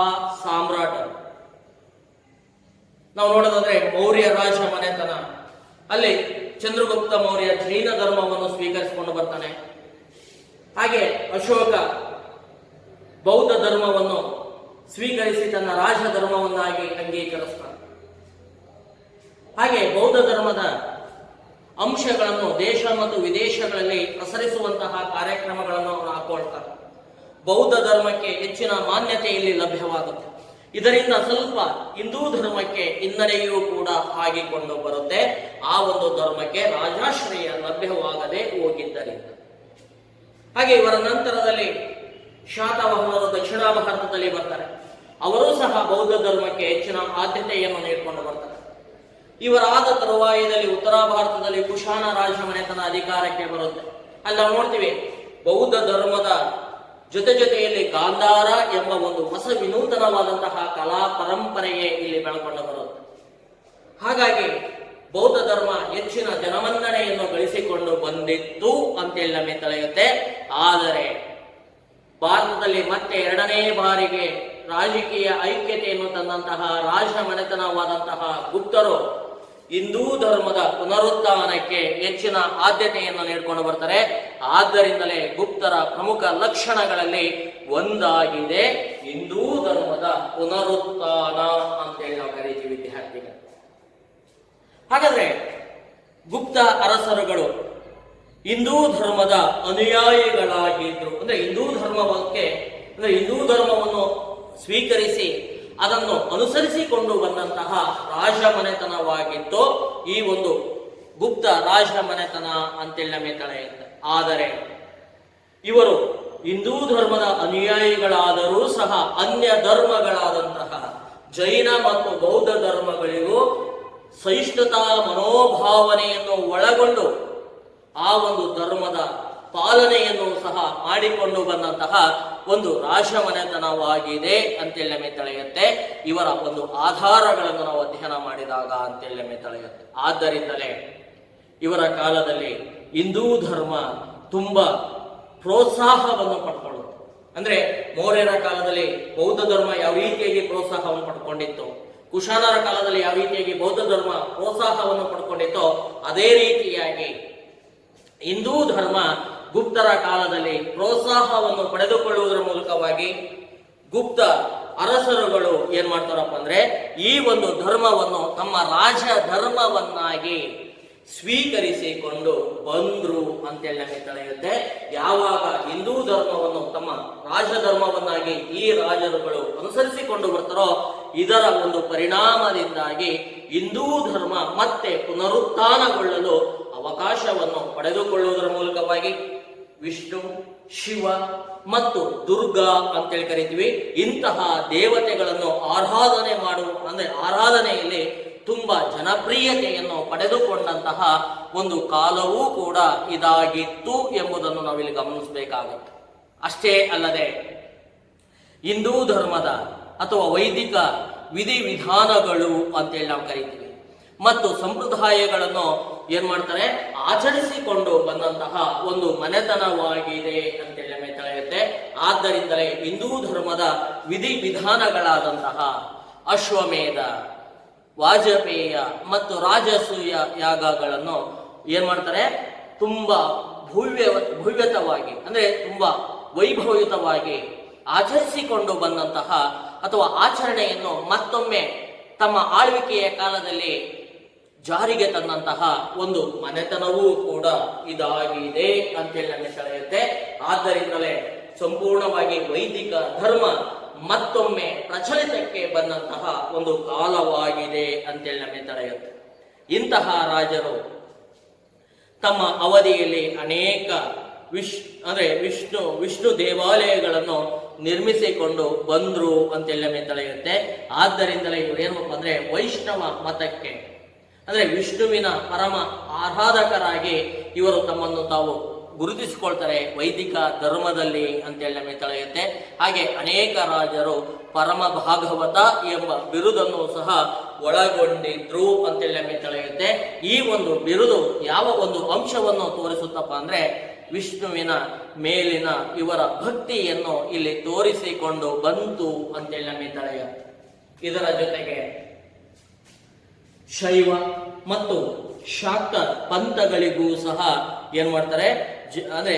ಸಾಮ್ರಾಟರು ನಾವು ನೋಡೋದಾದ್ರೆ ಮೌರ್ಯ ರಾಜ ಮನೆತನ, ಅಲ್ಲಿ ಚಂದ್ರಗುಪ್ತ ಮೌರ್ಯ ಜೈನ ಧರ್ಮವನ್ನು ಸ್ವೀಕರಿಸಿಕೊಂಡು ಬರ್ತಾನೆ. ಹಾಗೆ ಅಶೋಕ ಬೌದ್ಧ ಧರ್ಮವನ್ನು ಸ್ವೀಕರಿಸಿ ತನ್ನ ರಾಜ ಧರ್ಮವನ್ನಾಗಿ ಅಂಗೀಕರಿಸ್ತಾನೆ. ಹಾಗೆ ಬೌದ್ಧ ಧರ್ಮದ ಅಂಶಗಳನ್ನು ದೇಶ ಮತ್ತು ವಿದೇಶಗಳಲ್ಲಿ ಪ್ರಸರಿಸುವಂತಹ ಕಾರ್ಯಕ್ರಮಗಳನ್ನು ಹಾಕೊಳ್ತಾರೆ. ಬೌದ್ಧ ಧರ್ಮಕ್ಕೆ ಹೆಚ್ಚಿನ ಮಾನ್ಯತೆ ಇಲ್ಲಿ ಲಭ್ಯವಾಗುತ್ತೆ. ಇದರಿಂದ ಸ್ವಲ್ಪ ಹಿಂದೂ ಧರ್ಮಕ್ಕೆ ಹಿನ್ನಡೆಯೂ ಕೂಡ ಆಗಿಕೊಂಡು ಬರುತ್ತೆ. ಆ ಒಂದು ಧರ್ಮಕ್ಕೆ ರಾಜಾಶ್ರಯ ಲಭ್ಯವಾಗದೆ ಹೋಗಿದ್ದರಿಂದ. ಹಾಗೆ ಇವರ ನಂತರದಲ್ಲಿ ಶಾತವಾಹನರು ದಕ್ಷಿಣ ಭಾರತದಲ್ಲಿ ಬರ್ತಾರೆ. ಅವರೂ ಸಹ ಬೌದ್ಧ ಧರ್ಮಕ್ಕೆ ಹೆಚ್ಚಿನ ಆದ್ಯತೆಯನ್ನು ನೀಡಿಕೊಂಡು ಬರ್ತಾರೆ. ಇವರಾದ ತರುವಾಯದಲ್ಲಿ ಉತ್ತರ ಭಾರತದಲ್ಲಿ ಕುಶಾನ ರಾಜ ಮನೆತನ ಅಧಿಕಾರಕ್ಕೆ ಬರುತ್ತೆ. ಅಲ್ಲಿ ನಾವು ನೋಡ್ತೀವಿ ಬೌದ್ಧ ಧರ್ಮದ ಜೊತೆಯಲ್ಲಿ ಗಾಂಧಾರ ಎಂಬ ಒಂದು ಹೊಸ ವಿನೂತನವಾದಂತಹ ಕಲಾ ಪರಂಪರೆಯೇ ಇಲ್ಲಿ ಬೆಳಕೊಂಡು ಬರುತ್ತೆ. ಹಾಗಾಗಿ ಬೌದ್ಧ ಧರ್ಮ ಹೆಚ್ಚಿನ ಜನಮನ್ನಣೆಯನ್ನು ಗಳಿಸಿಕೊಂಡು ಬಂದಿತ್ತು ಅಂತೇಳಿ ನಮಗೆ ತಿಳಿಯುತ್ತೆ. ಆದರೆ ಭಾರತದಲ್ಲಿ ಮತ್ತೆ ಎರಡನೇ ಬಾರಿಗೆ ರಾಜಕೀಯ ಐಕ್ಯತೆಯನ್ನು ತಂದಂತಹ ರಾಜ ಮನೆತನವಾದಂತಹ ಗುಪ್ತರು ಹಿಂದೂ ಧರ್ಮದ ಪುನರುತ್ಥಾನಕ್ಕೆ ಹೆಚ್ಚಿನ ಆದ್ಯತೆಯನ್ನು ನೀಡಿಕೊಂಡು ಬರ್ತಾರೆ. ಆದ್ದರಿಂದಲೇ ಗುಪ್ತರ ಪ್ರಮುಖ ಲಕ್ಷಣಗಳಲ್ಲಿ ಒಂದಾಗಿದೆ ಹಿಂದೂ ಧರ್ಮದ ಪುನರುತ್ಥಾನ ಅಂತೇಳಿ ನಾವು ಕರೀತೀವಿ ವಿದ್ಯಾರ್ಥಿಗಳು. ಹಾಗಾದ್ರೆ ಗುಪ್ತ ಅರಸರುಗಳು ಹಿಂದೂ ಧರ್ಮದ ಅನುಯಾಯಿಗಳಾಗಿದ್ರು. ಅಂದ್ರೆ ಹಿಂದೂ ಧರ್ಮವನ್ನು ಸ್ವೀಕರಿಸಿ ಅದನ್ನು ಅನುಸರಿಸಿಕೊಂಡು ಬಂದಂತಹ ರಾಜ ಮನೆತನವಾಗಿತ್ತು ಈ ಒಂದು ಗುಪ್ತ ರಾಜ ಮನೆತನ ಅಂತೇಳಿ ನಮಗೆ ತಿಳಿಯುತ್ತೆ. ಆದರೆ ಇವರು ಹಿಂದೂ ಧರ್ಮದ ಅನುಯಾಯಿಗಳಾದರೂ ಸಹ ಅನ್ಯ ಧರ್ಮಗಳಾದಂತಹ ಜೈನ ಮತ್ತು ಬೌದ್ಧ ಧರ್ಮಗಳಿಗೂ ಸಹಿಷ್ಣುತಾ ಮನೋಭಾವನೆಯನ್ನು ಒಳಗೊಂಡು ಆ ಒಂದು ಧರ್ಮದ ಪಾಲನೆಯನ್ನು ಸಹ ಮಾಡಿಕೊಂಡು ಬಂದಂತಹ ಒಂದು ರಾಜಮನೆತನವಾಗಿದೆ ಅಂತೇಳಿ ನಮಗೆ ತಿಳಿಯುತ್ತೆ. ಇವರ ಒಂದು ಆಧಾರಗಳನ್ನು ನಾವು ಅಧ್ಯಯನ ಮಾಡಿದಾಗ ಅಂತೇಳಿ ನಮಗೆ ತಿಳಿಯುತ್ತೆ. ಆದ್ದರಿಂದಲೇ ಇವರ ಕಾಲದಲ್ಲಿ ಹಿಂದೂ ಧರ್ಮ ತುಂಬಾ ಪ್ರೋತ್ಸಾಹವನ್ನು ಪಡ್ಕೊಳ್ಳುತ್ತೆ. ಅಂದ್ರೆ ಮೌರ್ಯರ ಕಾಲದಲ್ಲಿ ಬೌದ್ಧ ಧರ್ಮ ಯಾವ ರೀತಿಯಾಗಿ ಪ್ರೋತ್ಸಾಹವನ್ನು ಪಡ್ಕೊಂಡಿತ್ತು, ಕುಶಾನರ ಕಾಲದಲ್ಲಿ ಯಾವ ರೀತಿಯಾಗಿ ಬೌದ್ಧ ಧರ್ಮ ಪ್ರೋತ್ಸಾಹವನ್ನು ಪಡ್ಕೊಂಡಿತ್ತೋ ಅದೇ ರೀತಿಯಾಗಿ ಹಿಂದೂ ಧರ್ಮ ಗುಪ್ತರ ಕಾಲದಲ್ಲಿ ಪ್ರೋತ್ಸಾಹವನ್ನು ಪಡೆದುಕೊಳ್ಳುವುದರ ಮೂಲಕವಾಗಿ ಗುಪ್ತ ಅರಸರುಗಳು ಏನ್ ಮಾಡ್ತಾರಪ್ಪ ಅಂದ್ರೆ ಈ ಒಂದು ಧರ್ಮವನ್ನು ತಮ್ಮ ರಾಜ ಧರ್ಮವನ್ನಾಗಿ ಸ್ವೀಕರಿಸಿಕೊಂಡು ಬಂದ್ರು ಅಂತೇಳಿ ನಮಗೆ ತಿಳಿಯುತ್ತೆ. ಯಾವಾಗ ಹಿಂದೂ ಧರ್ಮವನ್ನು ತಮ್ಮ ರಾಜಧರ್ಮವನ್ನಾಗಿ ಈ ರಾಜರುಗಳು ಅನುಸರಿಸಿಕೊಂಡು ಬರ್ತಾರೋ ಇದರ ಒಂದು ಪರಿಣಾಮದಿಂದಾಗಿ ಹಿಂದೂ ಧರ್ಮ ಮತ್ತೆ ಪುನರುತ್ಥಾನಗೊಳ್ಳಲು ಅವಕಾಶವನ್ನು ಪಡೆದುಕೊಳ್ಳುವುದರ ಮೂಲಕವಾಗಿ ವಿಷ್ಣು, ಶಿವ ಮತ್ತು ದುರ್ಗಾ ಅಂತೇಳಿ ಕರಿತೀವಿ, ಇಂತಹ ದೇವತೆಗಳನ್ನು ಆರಾಧನೆಯಲ್ಲಿ ತುಂಬಾ ಜನಪ್ರಿಯತೆಯನ್ನು ಪಡೆದುಕೊಂಡಂತಹ ಒಂದು ಕಾಲವೂ ಕೂಡ ಇದಾಗಿತ್ತು ಎಂಬುದನ್ನು ನಾವಿಲ್ಲಿ ಗಮನಿಸಬೇಕಾಗುತ್ತೆ. ಅಷ್ಟೇ ಅಲ್ಲದೆ ಹಿಂದೂ ಧರ್ಮದ ಅಥವಾ ವೈದಿಕ ವಿಧಿವಿಧಾನಗಳು ಅಂತೇಳಿ ನಾವು ಕರಿತೀವಿ ಮತ್ತು ಸಂಪ್ರದಾಯಗಳನ್ನು ಏನ್ ಮಾಡ್ತಾರೆ ಆಚರಿಸಿಕೊಂಡು ಬಂದಂತಹ ಒಂದು ಮನೆತನವಾಗಿದೆ ಅಂತೇಳಿ ನಮಗೆ ತಿಳಿಯುತ್ತೆ. ಆದ್ದರಿಂದಲೇ ಹಿಂದೂ ಧರ್ಮದ ವಿಧಿವಿಧಾನಗಳಾದಂತಹ ಅಶ್ವಮೇಧ, ವಾಜಪೇಯ ಮತ್ತು ರಾಜಸೂಯ ಯಾಗಗಳನ್ನು ಏನ್ ಮಾಡ್ತಾರೆ ತುಂಬಾ ಭವ್ಯತವಾಗಿ ಅಂದ್ರೆ ತುಂಬಾ ವೈಭವಯುತವಾಗಿ ಆಚರಿಸಿಕೊಂಡು ಬಂದಂತಹ ಅಥವಾ ಆಚರಣೆಯನ್ನು ಮತ್ತೊಮ್ಮೆ ತಮ್ಮ ಆಳ್ವಿಕೆಯ ಕಾಲದಲ್ಲಿ ಜಾರಿಗೆ ತಂದಂತಹ ಒಂದು ಮನೆತನವೂ ಕೂಡ ಇದಾಗಿದೆ ಅಂತೇಳಿ ನಮಗೆ ತಿಳಿಯುತ್ತೆ. ಆದ್ದರಿಂದಲೇ ಸಂಪೂರ್ಣವಾಗಿ ವೈದಿಕ ಧರ್ಮ ಮತ್ತೊಮ್ಮೆ ಪ್ರಚಲಿತಕ್ಕೆ ಬಂದಂತಹ ಒಂದು ಕಾಲವಾಗಿದೆ ಅಂತೇಳಿ ನಮಗೆ ತಿಳಿಯುತ್ತೆ. ಇಂತಹ ರಾಜರು ತಮ್ಮ ಅವಧಿಯಲ್ಲಿ ಅನೇಕ ವಿಷ್ಣು ದೇವಾಲಯಗಳನ್ನು ನಿರ್ಮಿಸಿಕೊಂಡು ಬಂದ್ರು ಅಂತೇಳಿ ನಮಗೆ ತಿಳಿಯುತ್ತೆ. ಆದ್ದರಿಂದಲೇ ಇವರೇನು ಅಂದ್ರೆ ವೈಷ್ಣವ ಮತಕ್ಕೆ ಅಂದ್ರೆ ವಿಷ್ಣುವಿನ ಪರಮ ಆರಾಧಕರಾಗಿ ಇವರು ತಮ್ಮನ್ನು ತಾವು ಗುರುತಿಸಿಕೊಳ್ತಾರೆ ವೈದಿಕ ಧರ್ಮದಲ್ಲಿ ಅಂತೇಳಿ ನಮಗೆ ತಿಳಿಯುತ್ತೆ. ಹಾಗೆ ಅನೇಕ ರಾಜರು ಪರಮ ಭಾಗವತ ಎಂಬ ಬಿರುದನ್ನು ಸಹ ಒಳಗೊಂಡಿದ್ರು ಅಂತೇಳಿ ನಮಗೆ ತಿಳಿಯುತ್ತೆ. ಈ ಒಂದು ಬಿರುದು ಯಾವ ಒಂದು ಅಂಶವನ್ನು ತೋರಿಸುತ್ತಪ್ಪ ಅಂದ್ರೆ ವಿಷ್ಣುವಿನ ಮೇಲಿನ ಇವರ ಭಕ್ತಿಯನ್ನು ಇಲ್ಲಿ ತೋರಿಸಿಕೊಂಡು ಬಂತು ಅಂತೇಳಿ ನಮಗೆ ತಿಳಿಯುತ್ತೆ. ಇದರ ಜೊತೆಗೆ ಶೈವ ಮತ್ತು ಶಾಕ್ತ ಪಂಥಗಳಿಗೂ ಸಹ ಏನ್ ಮಾಡ್ತಾರೆ ಅಂದ್ರೆ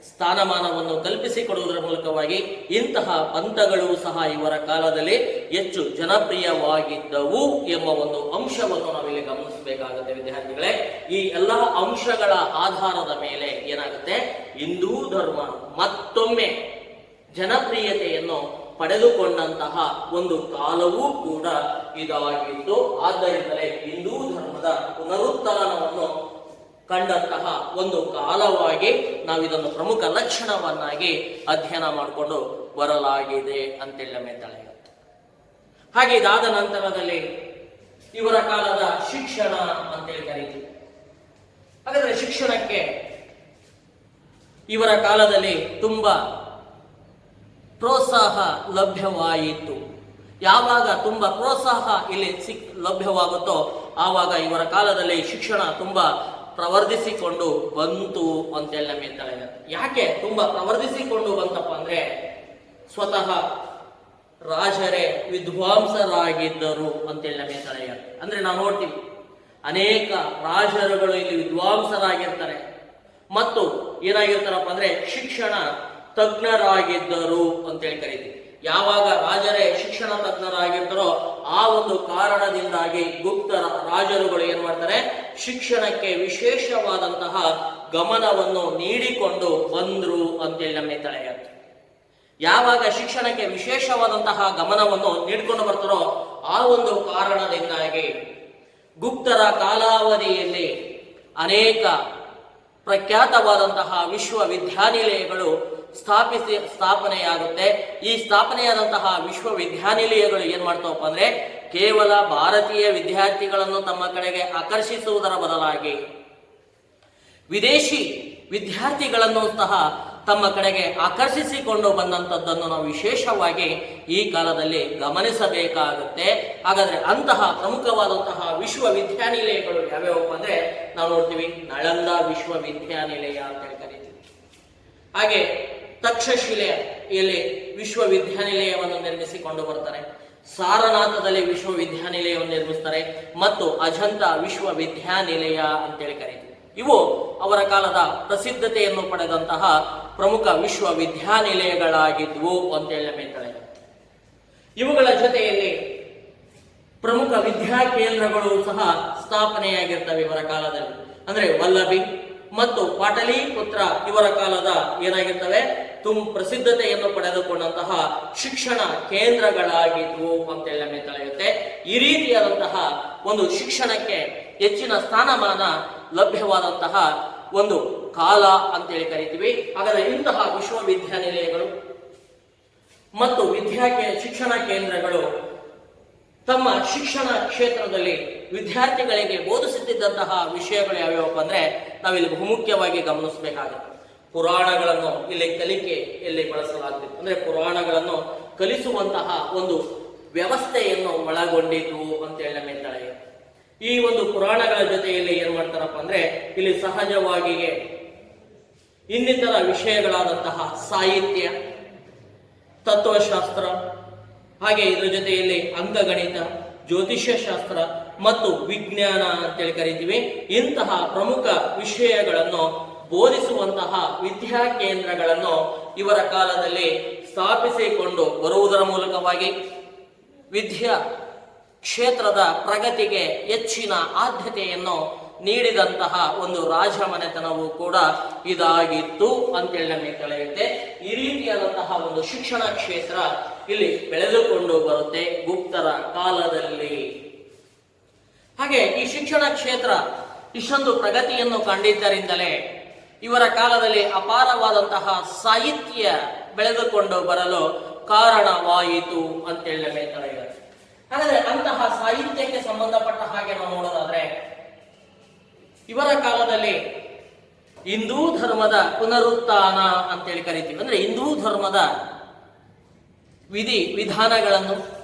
ಸ್ಥಾನಮಾನವನ್ನು ಕಲ್ಪಿಸಿಕೊಡುವುದರ ಮೂಲಕವಾಗಿ ಇಂತಹ ಪಂಥಗಳು ಸಹ ಇವರ ಕಾಲದಲ್ಲಿ ಹೆಚ್ಚು ಜನಪ್ರಿಯವಾಗಿದ್ದವು ಎಂಬ ಒಂದು ಅಂಶವನ್ನು ನಾವಿಲ್ಲಿ ಗಮನಿಸಬೇಕಾಗುತ್ತೆ ವಿದ್ಯಾರ್ಥಿಗಳೇ. ಈ ಎಲ್ಲಾ ಅಂಶಗಳ ಆಧಾರದ ಮೇಲೆ ಏನಾಗುತ್ತೆ ಹಿಂದೂ ಧರ್ಮ ಮತ್ತೊಮ್ಮೆ ಜನಪ್ರಿಯತೆಯನ್ನು ಪಡೆದುಕೊಂಡಂತಹ ಒಂದು ಕಾಲವೂ ಕೂಡ ಇದಾಗಿತ್ತು. ಆದ್ದರಿಂದಲೇ ಹಿಂದೂ ಧರ್ಮದ ಪುನರುತ್ಥಾನವನ್ನು ಕಂಡಂತಹ ಒಂದು ಕಾಲವಾಗಿ ನಾವಿದನ್ನು ಪ್ರಮುಖ ಲಕ್ಷಣವನ್ನಾಗಿ ಅಧ್ಯಯನ ಮಾಡಿಕೊಂಡು ಬರಲಾಗಿದೆ ಅಂತೇಳಿ ನಮಗೆ ತಿಳಿಯುತ್ತೆ. ಹಾಗೆ ಇದಾದ ನಂತರದಲ್ಲಿ ಇವರ ಕಾಲದ ಶಿಕ್ಷಣ ಅಂತೇಳಿ ಕರೀತೀವಿ. ಹಾಗಾದ್ರೆ ಶಿಕ್ಷಣಕ್ಕೆ ಇವರ ಕಾಲದಲ್ಲಿ ತುಂಬಾ ಪ್ರೋತ್ಸಾಹ ಲಭ್ಯವಾಯಿತು. ಯಾವಾಗ ತುಂಬಾ ಪ್ರೋತ್ಸಾಹ ಇಲ್ಲಿ ಲಭ್ಯವಾಗುತ್ತೋ ಆವಾಗ ಇವರ ಕಾಲದಲ್ಲಿ ಶಿಕ್ಷಣ ತುಂಬಾ ಪ್ರವರ್ಧಿಸಿಕೊಂಡು ಬಂತು ಅಂತೇಳಿ ನಮಗೆ ತಿಳಿಯುತ್ತೆ. ಯಾಕೆ ತುಂಬಾ ಪ್ರವರ್ಧಿಸಿಕೊಂಡು ಬಂತಪ್ಪ ಅಂದ್ರೆ ಸ್ವತಃ ರಾಜರೇ ವಿದ್ವಾಂಸರಾಗಿದ್ದರು ಅಂತೇಳಿ ನಮಗೆ ತಿಳಿಯುತ್ತೆ. ಅಂದ್ರೆ ನಾವು ನೋಡ್ತೀವಿ ಅನೇಕ ರಾಜರುಗಳು ಇಲ್ಲಿ ವಿದ್ವಾಂಸರಾಗಿರ್ತಾರೆ ಮತ್ತು ಏನಾಗಿರ್ತಾರಪ್ಪ ಅಂದ್ರೆ ಶಿಕ್ಷಣ ತಜ್ಞರಾಗಿದ್ದರು ಅಂತೇಳಿ ಕರೀತೀವಿ. ಯಾವಾಗ ರಾಜರೇ ಶಿಕ್ಷಣ ತಜ್ಞರಾಗಿರ್ತಾರೋ ಆ ಒಂದು ಕಾರಣದಿಂದಾಗಿ ಗುಪ್ತರ ರಾಜರುಗಳು ಏನ್ ಮಾಡ್ತಾರೆ ಶಿಕ್ಷಣಕ್ಕೆ ವಿಶೇಷವಾದಂತಹ ಗಮನವನ್ನು ನೀಡಿಕೊಂಡು ಬಂದ್ರು ಅಂತೇಳಿ ನಮಗೆ ತಿಳಿಯುತ್ತೆ. ಯಾವಾಗ ಶಿಕ್ಷಣಕ್ಕೆ ವಿಶೇಷವಾದಂತಹ ಗಮನವನ್ನು ನೀಡಿಕೊಂಡು ಬರ್ತಾರೋ ಆ ಒಂದು ಕಾರಣದಿಂದಾಗಿ ಗುಪ್ತರ ಕಾಲಾವಧಿಯಲ್ಲಿ ಅನೇಕ ಪ್ರಖ್ಯಾತವಾದಂತಹ ವಿಶ್ವವಿದ್ಯಾನಿಲಯಗಳು ಸ್ಥಾಪನೆಯಾಗುತ್ತೆ. ಈ ಸ್ಥಾಪನೆಯಾದಂತಹ ವಿಶ್ವವಿದ್ಯಾನಿಲಯಗಳು ಏನ್ ಮಾಡ್ತಾವಪ್ಪ ಅಂದ್ರೆ ಕೇವಲ ಭಾರತೀಯ ವಿದ್ಯಾರ್ಥಿಗಳನ್ನು ತಮ್ಮ ಕಡೆಗೆ ಆಕರ್ಷಿಸುವುದರ ಬದಲಾಗಿ ವಿದೇಶಿ ವಿದ್ಯಾರ್ಥಿಗಳನ್ನು ಸಹ ತಮ್ಮ ಕಡೆಗೆ ಆಕರ್ಷಿಸಿಕೊಂಡು ಬಂದಂಥದ್ದನ್ನು ನಾವು ವಿಶೇಷವಾಗಿ ಈ ಕಾಲದಲ್ಲಿ ಗಮನಿಸಬೇಕಾಗುತ್ತೆ. ಹಾಗಾದ್ರೆ ಅಂತಹ ಪ್ರಮುಖವಾದಂತಹ ವಿಶ್ವವಿದ್ಯಾನಿಲಯಗಳು ಯಾವ್ಯಾವಪ್ಪ ಅಂದ್ರೆ ನಾವು ನೋಡ್ತೀವಿ, ನಳಂದ ವಿಶ್ವವಿದ್ಯಾನಿಲಯ ಅಂತ ಹೇಳಿ ಕರೀತೀವಿ. ಹಾಗೆ ತಕ್ಷಶಿಲೆಯಲ್ಲಿ ವಿಶ್ವವಿದ್ಯಾನಿಲಯವನ್ನು ನಿರ್ಮಿಸಿಕೊಂಡು ಬರ್ತಾರೆ. ಸಾರನಾಥದಲ್ಲಿ ವಿಶ್ವವಿದ್ಯಾನಿಲಯವನ್ನು ನಿರ್ಮಿಸ್ತಾರೆ ಮತ್ತು ಅಜಂತ ವಿಶ್ವವಿದ್ಯಾನಿಲಯ ಅಂತೇಳಿ ಕರೀತೀವಿ. ಇವು ಅವರ ಕಾಲದ ಪ್ರಸಿದ್ಧತೆಯನ್ನು ಪಡೆದಂತಹ ಪ್ರಮುಖ ವಿಶ್ವವಿದ್ಯಾನಿಲಯಗಳಾಗಿದ್ವು ಅಂತೇಳಿ ಹೇಳ್ತಾರೆ. ಇವುಗಳ ಜೊತೆಯಲ್ಲಿ ಪ್ರಮುಖ ವಿದ್ಯಾ ಕೇಂದ್ರಗಳು ಸಹ ಸ್ಥಾಪನೆಯಾಗಿರ್ತವೆ ಇವರ ಕಾಲದಲ್ಲಿ. ಅಂದ್ರೆ ವಲ್ಲಭಿ ಮತ್ತು ಪಾಟಲಿಪುತ್ರ ಇವರ ಕಾಲದ ಏನಾಗಿರ್ತವೆ ಪ್ರಸಿದ್ಧತೆಯನ್ನು ಪಡೆದುಕೊಂಡಂತಹ ಶಿಕ್ಷಣ ಕೇಂದ್ರಗಳಾಗಿದ್ವು ಅಂತೇಳಿ ತಿಳಿಯುತ್ತೆ. ಈ ರೀತಿಯಾದಂತಹ ಒಂದು ಶಿಕ್ಷಣಕ್ಕೆ ಹೆಚ್ಚಿನ ಸ್ಥಾನಮಾನ ಲಭ್ಯವಾದಂತಹ ಒಂದು ಕಾಲ ಅಂತೇಳಿ ಕರಿತೀವಿ. ಹಾಗಾದ್ರೆ ಇಂತಹ ವಿಶ್ವವಿದ್ಯಾನಿಲಯಗಳು ಮತ್ತು ಶಿಕ್ಷಣ ಕೇಂದ್ರಗಳು ತಮ್ಮ ಶಿಕ್ಷಣ ಕ್ಷೇತ್ರದಲ್ಲಿ ವಿದ್ಯಾರ್ಥಿಗಳಿಗೆ ಬೋಧಿಸುತ್ತಿದ್ದಂತಹ ವಿಷಯಗಳು ಯಾವ್ಯಾವಪ್ಪ ಅಂದ್ರೆ ನಾವಿಲ್ಲಿ ಬಹುಮುಖ್ಯವಾಗಿ ಗಮನಿಸಬೇಕಾಗುತ್ತೆ. ಪುರಾಣಗಳನ್ನು ಇಲ್ಲಿ ಕಲಿಕೆಯಲ್ಲಿ ಬಳಸಲಾಗ್ತಿತ್ತು. ಅಂದ್ರೆ ಪುರಾಣಗಳನ್ನು ಕಲಿಸುವಂತಹ ಒಂದು ವ್ಯವಸ್ಥೆಯನ್ನು ಒಳಗೊಂಡಿತು ಅಂತೇಳಿ ನಮ್ಮ ಹೇಳ್ತಾರೆ. ಈ ಒಂದು ಪುರಾಣಗಳ ಜೊತೆಯಲ್ಲಿ ಏನ್ ಮಾಡ್ತಾರಪ್ಪ ಅಂದ್ರೆ ಇಲ್ಲಿ ಸಹಜವಾಗಿಯೇ ಇನ್ನಿತರ ವಿಷಯಗಳಾದಂತಹ ಸಾಹಿತ್ಯ, ತತ್ವಶಾಸ್ತ್ರ, ಹಾಗೆ ಇದರ ಜೊತೆಯಲ್ಲಿ ಅಂಕಗಣಿತ, ಜ್ಯೋತಿಷ್ಯ ಶಾಸ್ತ್ರ ಮತ್ತು ವಿಜ್ಞಾನ ಅಂತೇಳಿ ಕರಿತೀವಿ. ಇಂತಹ ಪ್ರಮುಖ ವಿಷಯಗಳನ್ನು ಬೋಧಿಸುವಂತಹ ವಿದ್ಯಾ ಕೇಂದ್ರಗಳನ್ನು ಇವರ ಕಾಲದಲ್ಲಿ ಸ್ಥಾಪಿಸಿಕೊಂಡು ಬರುವುದರ ಮೂಲಕವಾಗಿ ವಿದ್ಯಾ ಕ್ಷೇತ್ರದ ಪ್ರಗತಿಗೆ ಹೆಚ್ಚಿನ ಆದ್ಯತೆಯನ್ನು ನೀಡಿದಂತಹ ಒಂದು ರಾಜಮನೆತನವು ಕೂಡ ಇದಾಗಿತ್ತು ಅಂತೇಳಿ ನಮಗೆ ತಿಳಿಯುತ್ತೆ. ಈ ರೀತಿಯಾದಂತಹ ಒಂದು ಶಿಕ್ಷಣ ಕ್ಷೇತ್ರ ಇಲ್ಲಿ ಬೆಳೆದುಕೊಂಡು ಬರುತ್ತೆ ಗುಪ್ತರ ಕಾಲದಲ್ಲಿ. ಹಾಗೆ ಈ ಶಿಕ್ಷಣ ಕ್ಷೇತ್ರ ಇಷ್ಟೊಂದು ಪ್ರಗತಿಯನ್ನು ಕಂಡಿದ್ದರಿಂದಲೇ ಇವರ ಕಾಲದಲ್ಲಿ ಅಪಾರವಾದಂತಹ ಸಾಹಿತ್ಯ ಬೆಳೆದುಕೊಂಡು ಬರಲು ಕಾರಣವಾಯಿತು ಅಂತೇಳಿ ನಮಗೆ ತಿಳಿಯುತ್ತೆ. ಹಾಗಾದ್ರೆ ಅಂತಹ ಸಾಹಿತ್ಯಕ್ಕೆ ಸಂಬಂಧಪಟ್ಟ ಹಾಗೆ ನಾವು ನೋಡೋದಾದ್ರೆ ಇವರ ಕಾಲದಲ್ಲಿ ಹಿಂದೂ ಧರ್ಮದ ಪುನರುತ್ಥಾನ ಅಂತೇಳಿ ಕರಿತೀವಿ. ಅಂದ್ರೆ ಹಿಂದೂ ಧರ್ಮದ ವಿಧಾನಗಳನ್ನು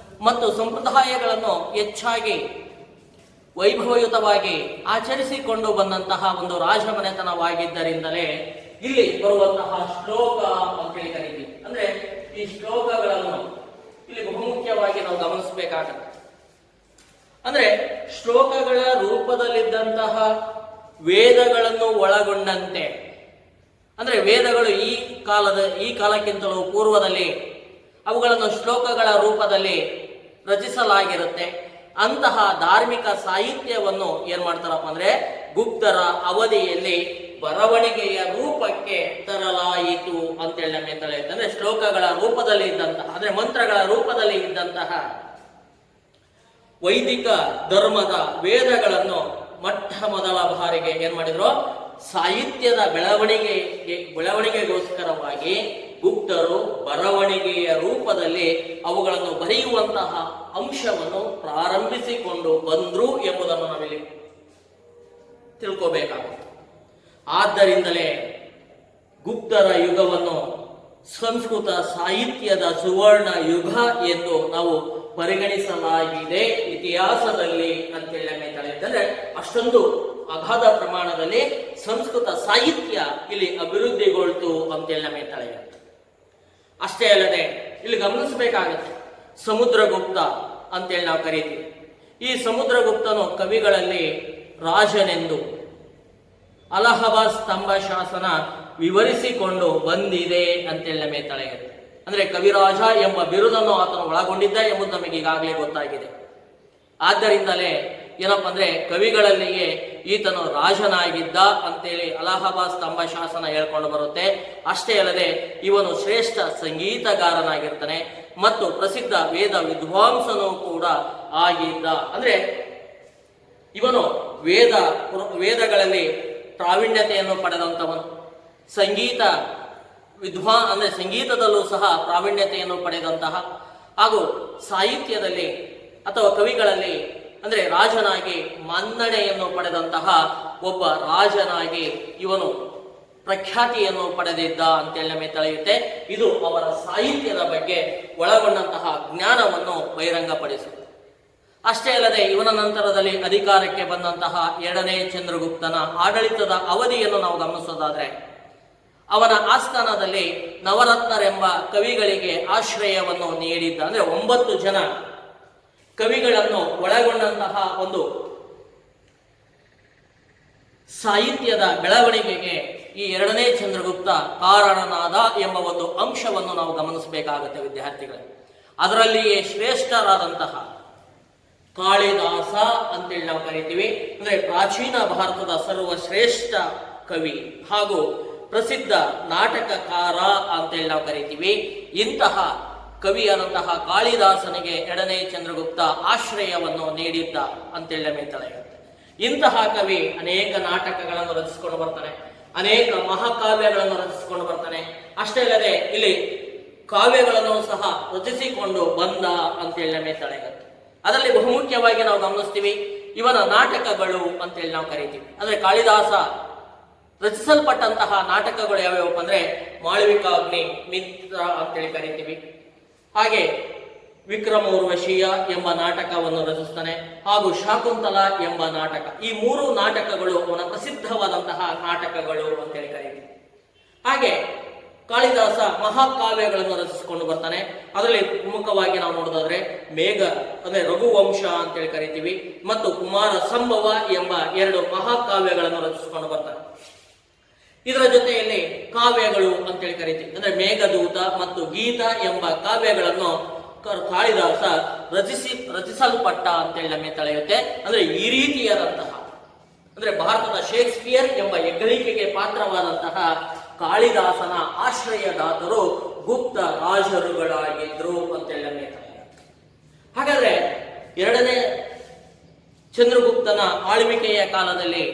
ಮತ್ತು ಸಂಪ್ರದಾಯಗಳನ್ನು ಹೆಚ್ಚಾಗಿ ವೈಭವಯುತವಾಗಿ ಆಚರಿಸಿಕೊಂಡು ಬಂದಂತಹ ಒಂದು ರಾಜಮನೆತನವಾಗಿದ್ದರಿಂದಲೇ ಇಲ್ಲಿ ಬರುವಂತಹ ಶ್ಲೋಕ ಅಂತೇಳಿ ಕರಿತೀವಿ. ಅಂದ್ರೆ ಈ ಶ್ಲೋಕಗಳನ್ನು ಇಲ್ಲಿ ಬಹುಮುಖ್ಯವಾಗಿ ನಾವು ಗಮನಿಸಬೇಕಾಗುತ್ತೆ. ಅಂದ್ರೆ ಶ್ಲೋಕಗಳ ರೂಪದಲ್ಲಿದ್ದಂತಹ ವೇದಗಳನ್ನು ಒಳಗೊಂಡಂತೆ, ಅಂದ್ರೆ ವೇದಗಳು ಈ ಕಾಲಕ್ಕಿಂತಲೂ ಪೂರ್ವದಲ್ಲಿ ಅವುಗಳನ್ನು ಶ್ಲೋಕಗಳ ರೂಪದಲ್ಲಿ ರಚಿಸಲಾಗಿರುತ್ತೆ. ಅಂತಹ ಧಾರ್ಮಿಕ ಸಾಹಿತ್ಯವನ್ನು ಏನ್ ಮಾಡ್ತಾರಪ್ಪ ಅಂದ್ರೆ ಗುಪ್ತರ ಅವಧಿಯಲ್ಲಿ ಬರವಣಿಗೆಯ ರೂಪಕ್ಕೆ ತರಲಾಯಿತು ಅಂತೇಳಿ ನಮಗೆ ತಿಳಿಯುತ್ತೆ. ಅಂದ್ರೆ ಶ್ಲೋಕಗಳ ರೂಪದಲ್ಲಿ ಇದ್ದಂತಹ, ಅಂದ್ರೆ ಮಂತ್ರಗಳ ರೂಪದಲ್ಲಿ ಇದ್ದಂತಹ ವೈದಿಕ ಧರ್ಮದ ವೇದಗಳನ್ನು ಮೊಟ್ಟ ಮೊದಲ ಬಾರಿಗೆ ಏನ್ ಮಾಡಿದ್ರು, ಸಾಹಿತ್ಯದ ಬೆಳವಣಿಗೆಗೋಸ್ಕರವಾಗಿ ಗುಪ್ತರು ಬರವಣಿಗೆಯ ರೂಪದಲ್ಲಿ ಅವುಗಳನ್ನು ಬರೆಯುವಂತಹ ಅಂಶವನ್ನು ಪ್ರಾರಂಭಿಸಿಕೊಂಡು ಬಂದ್ರು ಎಂಬುದನ್ನು ನಾವಿಲ್ಲಿ ತಿಳ್ಕೋಬೇಕಾಗುತ್ತೆ. ಆದ್ದರಿಂದಲೇ ಗುಪ್ತರ ಯುಗವನ್ನು ಸಂಸ್ಕೃತ ಸಾಹಿತ್ಯದ ಸುವರ್ಣ ಯುಗ ಎಂದು ನಾವು ಪರಿಗಣಿಸಲಾಗಿದೆ ಇತಿಹಾಸದಲ್ಲಿ ಅಂತೇಳಿ ನಮಗೆ ತಿಳಿಯುತ್ತದೆ. ಅಷ್ಟೊಂದು ಅಗಾಧ ಪ್ರಮಾಣದಲ್ಲಿ ಸಂಸ್ಕೃತ ಸಾಹಿತ್ಯ ಇಲ್ಲಿ ಅಭಿವೃದ್ಧಿಗೊಳ್ತು ಅಂತೇಳಿ ನಮಗೆ ತಿಳಿಯುತ್ತೆ. ಅಷ್ಟೇ ಅಲ್ಲದೆ ಇಲ್ಲಿ ಗಮನಿಸಬೇಕಾಗುತ್ತೆ, ಸಮುದ್ರಗುಪ್ತ ಅಂತೇಳಿ ನಾವು ಕರೀತೀವಿ. ಈ ಸಮುದ್ರಗುಪ್ತನು ಕವಿಗಳಲ್ಲಿ ರಾಜನೆಂದು ಅಲಹಾಬಾದ್ ಸ್ತಂಭ ಶಾಸನ ವಿವರಿಸಿಕೊಂಡು ಬಂದಿದೆ ಅಂತೇಳಿ ನಮಗೆ ತಿಳಿಯುತ್ತೆ. ಅಂದ್ರೆ ಕವಿರಾಜ ಎಂಬ ಬಿರುದನ್ನು ಆತನು ಒಳಗೊಂಡಿದ್ದ ಎಂಬುದು ನಮಗೆ ಈಗಾಗಲೇ ಗೊತ್ತಾಗಿದೆ. ಆದ್ದರಿಂದಲೇ ಏನಪ್ಪ ಅಂದ್ರೆ ಕವಿಗಳಲ್ಲಿಯೇ ಈತನು ರಾಜನಾಗಿದ್ದ ಅಂತೇಳಿ ಅಲಹಾಬಾದ್ ಸ್ತಂಭ ಶಾಸನ ಹೇಳ್ಕೊಂಡು ಬರುತ್ತೆ. ಅಷ್ಟೇ ಅಲ್ಲದೆ ಇವನು ಶ್ರೇಷ್ಠ ಸಂಗೀತಗಾರನಾಗಿರ್ತಾನೆ ಮತ್ತು ಪ್ರಸಿದ್ಧ ವೇದವಿದ್ವಾಂಸನೂ ಕೂಡ ಆಗಿದ್ದ. ಅಂದ್ರೆ ಇವನು ವೇದಗಳಲ್ಲಿ ಪ್ರಾವೀಣ್ಯತೆಯನ್ನು ಪಡೆದಂಥವನು. ಸಂಗೀತ ಅಂದರೆ ಸಂಗೀತದಲ್ಲೂ ಸಹ ಪ್ರಾವೀಣ್ಯತೆಯನ್ನು ಪಡೆದಂತಹ ಹಾಗೂ ಸಾಹಿತ್ಯದಲ್ಲಿ ಅಥವಾ ಕವಿಗಳಲ್ಲಿ ಅಂದರೆ ರಾಜನಾಗಿ ಮನ್ನಣೆಯನ್ನು ಪಡೆದಂತಹ ಒಬ್ಬ ರಾಜನಾಗಿ ಇವನು ಪ್ರಖ್ಯಾತಿಯನ್ನು ಪಡೆದಿದ್ದ ಅಂತೇಳಿ ನಮಗೆ ತಿಳಿಯುತ್ತೆ. ಇದು ಅವರ ಸಾಹಿತ್ಯದ ಬಗ್ಗೆ ಒಳಗೊಂಡಂತಹ ಜ್ಞಾನವನ್ನು ಬಹಿರಂಗಪಡಿಸುತ್ತೆ. ಅಷ್ಟೇ ಅಲ್ಲದೆ ಇವನ ನಂತರದಲ್ಲಿ ಅಧಿಕಾರಕ್ಕೆ ಬಂದಂತಹ ಎರಡನೇ ಚಂದ್ರಗುಪ್ತನ ಆಡಳಿತದ ಅವಧಿಯನ್ನು ನಾವು ಗಮನಿಸೋದಾದ್ರೆ, ಅವನ ಆಸ್ಥಾನದಲ್ಲಿ ನವರತ್ನರೆಂಬ ಕವಿಗಳಿಗೆ ಆಶ್ರಯವನ್ನು ನೀಡಿದ್ದ, ಅಂದ್ರೆ 9 ಜನ ಕವಿಗಳನ್ನು ಒಳಗೊಂಡಂತಹ ಒಂದು ಸಾಹಿತ್ಯದ ಬೆಳವಣಿಗೆಗೆ ಈ ಎರಡನೇ ಚಂದ್ರಗುಪ್ತ ಕಾರಣನಾದ ಎಂಬ ಒಂದು ಅಂಶವನ್ನು ನಾವು ಗಮನಿಸಬೇಕಾಗುತ್ತೆ ವಿದ್ಯಾರ್ಥಿಗಳೇ. ಅದರಲ್ಲಿಯೇ ಶ್ರೇಷ್ಠರಾದಂತಹ ಕಾಳಿದಾಸ ಅಂತೇಳಿ ನಾವು ಕರಿತೀವಿ. ಅಂದ್ರೆ ಪ್ರಾಚೀನ ಭಾರತದ ಸರ್ವಶ್ರೇಷ್ಠ ಕವಿ ಹಾಗೂ ಪ್ರಸಿದ್ಧ ನಾಟಕಕಾರ ಅಂತೇಳಿ ನಾವು ಕರಿತೀವಿ. ಇಂತಹ ಕವಿಯಾದಂತಹ ಕಾಳಿದಾಸನಿಗೆ ಎರಡನೇ ಚಂದ್ರಗುಪ್ತ ಆಶ್ರಯವನ್ನು ನೀಡಿದ್ದ ಅಂತೇಳಿ ನಮಗೆ ತಿಳಿಯುತ್ತೆ. ಇಂತಹ ಕವಿ ಅನೇಕ ನಾಟಕಗಳನ್ನು ರಚಿಸಿಕೊಂಡು ಬರ್ತಾನೆ, ಅನೇಕ ಮಹಾಕಾವ್ಯಗಳನ್ನು ರಚಿಸಿಕೊಂಡು ಬರ್ತಾನೆ. ಅಷ್ಟೇ ಅಲ್ಲದೆ ಇಲ್ಲಿ ಕಾವ್ಯಗಳನ್ನು ಸಹ ರಚಿಸಿಕೊಂಡು ಬಂದ ಅಂತೇಳಿ ನಮಗೆ ತಿಳಿಯುತ್ತೆ. ಅದರಲ್ಲಿ ಬಹುಮುಖ್ಯವಾಗಿ ನಾವು ಗಮನಿಸ್ತೀವಿ ಇವನ ನಾಟಕಗಳು ಅಂತೇಳಿ ನಾವು ಕರಿತೀವಿ. ಅಂದ್ರೆ ಕಾಳಿದಾಸ ರಚಿಸಲ್ಪಟ್ಟಂತಹ ನಾಟಕಗಳು ಯಾವ್ಯಾವಪ್ಪ ಅಂದ್ರೆ ಮಾಳವಿಕಾಗ್ನಿ, ಮಿತ್ರ ಅಂತೇಳಿ ಕರಿತೀವಿ. ಹಾಗೆ ವಿಕ್ರಮೋರ್ವಶೀಯ ಎಂಬ ನಾಟಕವನ್ನು ರಚಿಸ್ತಾನೆ, ಹಾಗೂ ಶಾಕುಂತಲ ಎಂಬ ನಾಟಕ. ಈ 3 ನಾಟಕಗಳು ಅವನ ಪ್ರಸಿದ್ಧವಾದಂತಹ ನಾಟಕಗಳು ಅಂತೇಳಿ ಕರೀತೀವಿ. ಹಾಗೆ ಕಾಳಿದಾಸ ಮಹಾಕಾವ್ಯಗಳನ್ನು ರಚಿಸಿಕೊಂಡು ಬರ್ತಾನೆ. ಅದರಲ್ಲಿ ಪ್ರಮುಖವಾಗಿ ನಾವು ನೋಡೋದಾದ್ರೆ ಮೇಘ ಅಂದ್ರೆ ರಘುವಂಶ ಅಂತೇಳಿ ಕರಿತೀವಿ, ಮತ್ತು ಕುಮಾರ ಸಂಭವ ಎಂಬ 2 ಮಹಾಕಾವ್ಯಗಳನ್ನು ರಚಿಸಿಕೊಂಡು ಬರ್ತಾನೆ. ಇದರ ಜೊತೆಯಲ್ಲಿ ಕಾವ್ಯಗಳು ಅಂತೇಳಿ ಕರಿತೀವಿ. ಅಂದ್ರೆ ಮೇಘದೂತ ಮತ್ತು ಗೀತ ಎಂಬ ಕಾವ್ಯಗಳನ್ನು ಕಾಳಿದಾಸ ರಚಿಸಲ್ಪಟ್ಟ ಅಂತೇಳಿ ನಮಗೆ ತಿಳಿಯುತ್ತೆ. ಅಂದ್ರೆ ಈ ರೀತಿಯಾದಂತಹ ಅಂದ್ರೆ ಭಾರತದ ಶೇಕ್ಸ್ಪಿಯರ್ ಎಂಬ ಹೆಗ್ಗಳಿಕೆಗೆ ಪಾತ್ರವಾದಂತಹ ಕಾಳಿದಾಸನ ಆಶ್ರಯದಾತರು ಗುಪ್ತ ರಾಜರುಗಳಾಗಿದ್ರು ಅಂತೇಳಿ ನಮಗೆ ತಿಳಿಯುತ್ತೆ. ಹಾಗಾದ್ರೆ ಎರಡನೇ ಚಂದ್ರಗುಪ್ತನ ಆಳ್ವಿಕೆಯ ಕಾಲದಲ್ಲಿ